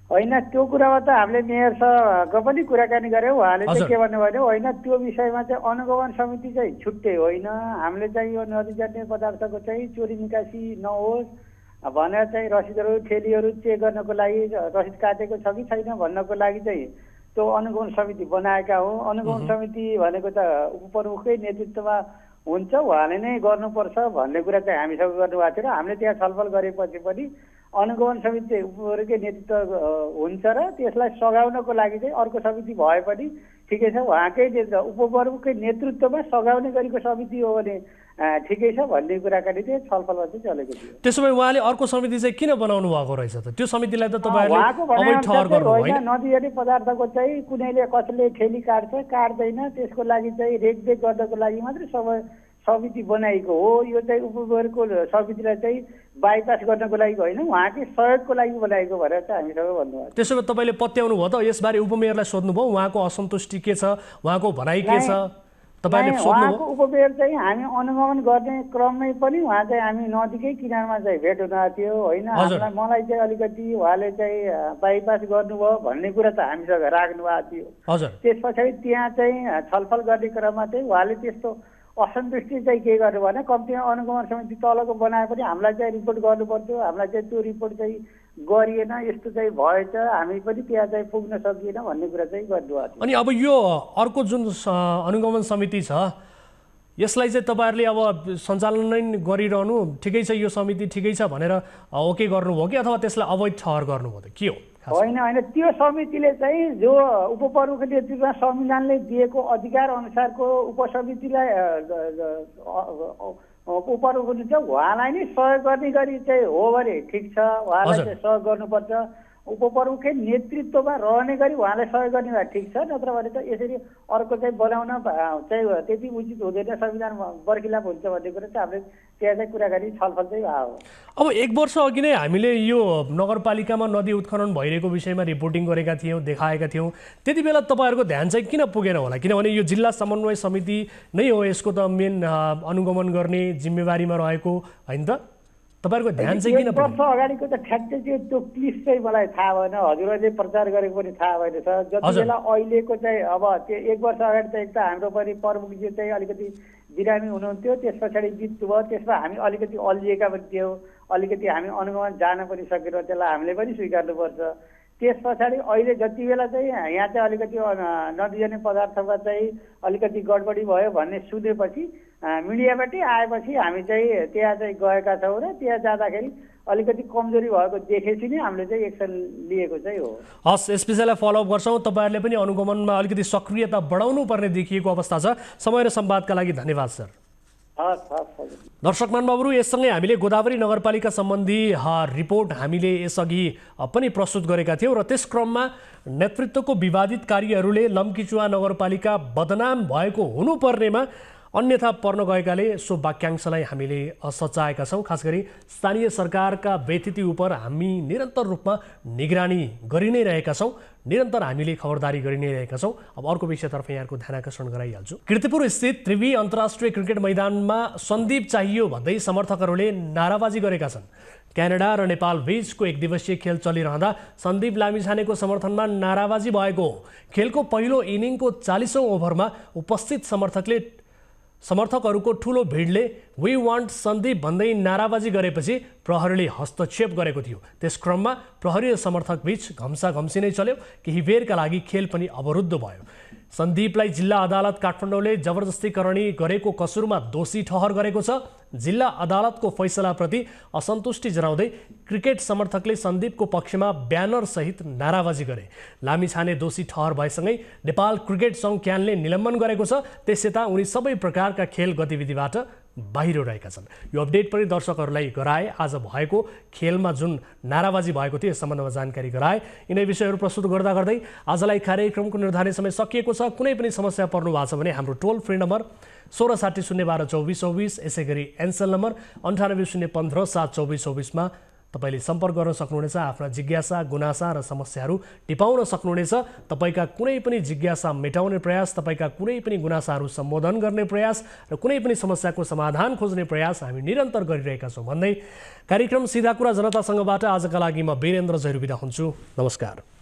होइन, त्यो कुरामा त हामीले मेयरसँग पनि कुराकानी गऱ्यौँ। उहाँले चाहिँ के भन्नुभयो भने होइन, त्यो विषयमा चाहिँ अनुगमन समिति चाहिँ छुट्टै होइन, हामीले चाहिँ यो नदीजन्य पदार्थको चाहिँ चोरी निकासी नहोस् भनेर चाहिँ रसिदहरू ठेलीहरू चेक गर्नको लागि रसिद काटेको छ कि छैन भन्नको लागि चाहिँ त्यो अनुगमन समिति बनाएका हौँ। अनुगमन समिति भनेको त उपप्रमुखकै नेतृत्वमा हुन्छ, उहाँले नै गर्नुपर्छ भन्ने कुरा चाहिँ हामीसँग गर्नुभएको थियो र हामीले त्यहाँ छलफल गरेपछि पनि अनुगमन समिति चाहिँ उपप्रमुखकै नेतृत्व हुन्छ र त्यसलाई सघाउनको लागि चाहिँ अर्को समिति भए पनि ठिकै छ, उहाँकै उपप्रमुखकै नेतृत्वमा सघाउने गरेको समिति हो भने ठिकै छ भन्ने कुराकानी चाहिँ छलफलमा चाहिँ चलेको थियो। त्यसो भए उहाँले अर्को समिति चाहिँ किन बनाउनु भएको रहेछ त? त्यो समितिलाई त तपाईँहरूले अवैध ठहर गर्नु होइन? नदीजन्य पदार्थको चाहिँ कुनैले कसैले ठेली काट्छ काट्दैन त्यसको लागि चाहिँ रेखदेख गर्नको लागि मात्रै समिति बनाएको हो। यो चाहिँ उपमेयरको समितिलाई चाहिँ बाइपास गर्नको लागि होइन, उहाँकै सहयोगको लागि बनाएको भनेर चाहिँ हामीसँग भन्नुभयो। त्यसो भए तपाईँले पत्याउनु भयो त? यसबारे उपमेयरलाई सोध्नुभयो उहाँको असन्तुष्टि के छ, उहाँको भनाइ के छ? तपाईँले सोध्नुभयो? उहाँको उपमेयर चाहिँ हामी अनुगमन गर्ने क्रममै पनि उहाँ चाहिँ हामी नदीकै किनारमा चाहिँ भेट हुन थियो होइन। मलाई चाहिँ अलिकति उहाँले चाहिँ बाइपास गर्नुभयो भन्ने कुरा त हामीसँग राख्नु भएको थियो। त्यस पछाडि त्यहाँ चाहिँ छलफल गर्ने क्रममा चाहिँ उहाँले त्यस्तो असन्तुष्टि चाहिँ के गर्नु भने कम्तीमा अनुगमन समिति तलको बनाए पनि हामीलाई चाहिँ रिपोर्ट गर्नुपर्थ्यो, हामीलाई चाहिँ त्यो रिपोर्ट चाहिँ गरिएन, यस्तो चाहिँ भएछ, हामी पनि त्यहाँ चाहिँ पुग्न सकिएन भन्ने कुरा चाहिँ गर्नुभएको थियो। अनि अब यो अर्को जुन अनुगमन समिति छ यसलाई चाहिँ तपाईँहरूले अब सञ्चालन गरिरहनु ठिकै छ, यो समिति ठिकै छ भनेर ओके गर्नुभयो कि अथवा त्यसलाई अवैध ठहर गर्नुभयो त के हो? होइन होइन, त्यो समितिले चाहिँ जो उपप्रमुख नेतृत्वमा संविधानले दिएको अधिकार अनुसारको उपसमितिलाई उपप्रमुख हुन्छ उहाँलाई नै सहयोग गर्ने गरी चाहिँ हो भने ठिक छ, उहाँलाई चाहिँ सहयोग गर्नुपर्छ। उपप्रमुखकै नेतृत्वमा रहने गरी उहाँलाई सहयोग गर्ने भए ठिक छ, नत्र भने त यसरी अर्को चाहिँ बनाउन चाहिँ त्यति उचित हुँदैन, संविधान बर्खिलाप हुन्छ भन्ने कुरा चाहिँ हामीले त्यहाँ चाहिँ कुराकानी छलफल चाहिँ भयो। अब 1 वर्ष अघि नै हामीले यो नगरपालिकामा नदी उत्खनन भइरहेको विषयमा रिपोर्टिङ गरेका थियौँ, देखाएका थियौँ। त्यति बेला तपाईँहरूको ध्यान चाहिँ किन पुगेन होला? किनभने यो जिल्ला समन्वय समिति नै हो यसको त मेन अनुगमन गर्ने जिम्मेवारीमा रहेको होइन त? तपाईँहरूको ध्यान चाहिँ किन? 1 वर्ष अगाडिको त ठ्याक्कै त्यो क्लिप चाहिँ मलाई थाहा भएन, हजुरहरूले प्रचार गरेको पनि थाहा भएन सर। जति बेला अहिलेको चाहिँ अब त्यो 1 वर्ष अगाडि चाहिँ एक त हाम्रो पनि प्रमुखजी चाहिँ अलिकति बिरामी हुनुहुन्थ्यो, त्यस पछाडि मृत्यु भयो, त्यसमा हामी अलिकति अल्झिएका पनि थियौँ, अलिकति हामी अनुगमन जान पनि सकेनौँ, त्यसलाई हामीले पनि स्वीकार्नुपर्छ। त्यस पछाडि अहिले जति बेला चाहिँ यहाँ चाहिँ अलिकति नदीजन्य पदार्थमा चाहिँ अलिकति गडबडी भयो भन्ने सुनेपछि मिडियाबाटै आएपछि हामी चाहिँ त्यहाँ चाहिँ गएका छौँ र त्यहाँ जाँदाखेरि अलिकति कमजोरी भएको देखेपछि नै हामीले चाहिँ एक्सन लिएको चाहिँ हो। हस्, यस विषयलाई फलोअप गर्छौँ। तपाईँहरूले पनि अनुगमनमा अलिकति सक्रियता बढाउनु पर्ने देखिएको अवस्था छ। समय र संवादका लागि धन्यवाद सर। दर्शक महानुभावहरू, यससँगै हामीले गोदावरी नगरपालिका सम्बन्धी रिपोर्ट हामीले यसअघि पनि प्रस्तुत गरेका थियौँ र त्यस क्रममा नेतृत्वको विवादित कार्यहरूले लम्कीचुवा नगरपालिका बदनाम भएको हुनुपर्नेमा अन्यथा पर्न गएकाले सो वाक्यांशलाई हामीले सच्याएका छौँ। खास गरी स्थानीय सरकारका व्यतिथि उप हामी निरन्तर रूपमा निगरानी गरि नै रहेका छौँ, निरन्तर हामीले खबरदारी गरि नै रहेका छौँ। अब अर्को विषयतर्फ यहाँको ध्यान आकर्षण गराइहाल्छु। कीर्तिपुर स्थित त्रिवी अन्तर्राष्ट्रिय क्रिकेट मैदानमा सन्दीप चाहियो भन्दै समर्थकहरूले नाराबाजी गरेका छन्। क्यानाडा र नेपाल बीचको 1 दिवसीय खेल चलिरहँदा सन्दीप लामिछानेको समर्थनमा नाराबाजी भएको हो। खेलको पहिलो इनिङको 40औं ओभरमा उपस्थित समर्थकहरूको ठूलो भिडले वी वान्ट सन्दीप भन्दै नाराबाजी गरेपछि प्रहरीले हस्तक्षेप गरेको थियो। त्यस क्रममा प्रहरी र समर्थक बीच घम्साघम्सी नै चल्यो। केही बेरका लागि खेल पनि अवरुद्ध भयो। सन्दीपलाई जिल्ला अदालत काठमाडौँले जबरजस्तीकरणी गरेको कसुरमा दोषी ठहर गरेको छ। जिल्ला अदालतको फैसलाप्रति असन्तुष्टि जनाउँदै क्रिकेट समर्थकले सन्दीपको पक्षमा ब्यानर सहित नाराबाजी गरे। लामिछाने दोषी ठहर भएसँगै नेपाल क्रिकेट सङ्घ क्यानले निलम्बन गरेको छ। त्यसयता उनी सबै प्रकारका खेल गतिविधिबाट बाहिर रहेका छन्। यो अपडेट पनि दर्शकहरूलाई गराए। आज भएको खेलमा जुन नाराबाजी भएको थियो यस सम्बन्धमा जानकारी गराए। यिनै विषयहरू प्रस्तुत गर्दा गर्दै आजलाई कार्यक्रमको निर्धारित समय सकिएको छ। कुनै पनि समस्या पर्नु भएको छ भने हाम्रो टोल फ्री नम्बर 1660 012 24 24, यसै गरी एनसेल नम्बर 98 015 724 24 मा तपाईले सम्पर्क गर्न सक्नुहुनेछ। आफ्ना जिज्ञासा, गुनासा र समस्याहरू टिपाउन सक्नुहुनेछ। तपाईका कुनै पनि जिज्ञासा मेटाउने प्रयास, तपाईका कुनै पनि गुनासाहरू सम्बोधन गर्ने प्रयास र कुनै पनि समस्याको समाधान खोज्ने प्रयास हामी निरन्तर गरिरहेका छौँ भन्दै कार्यक्रम सिधा कुरा जनतासँगबाट आजका लागि म वीरेन्द्र जैरू बिदा हुन्छु। नमस्कार।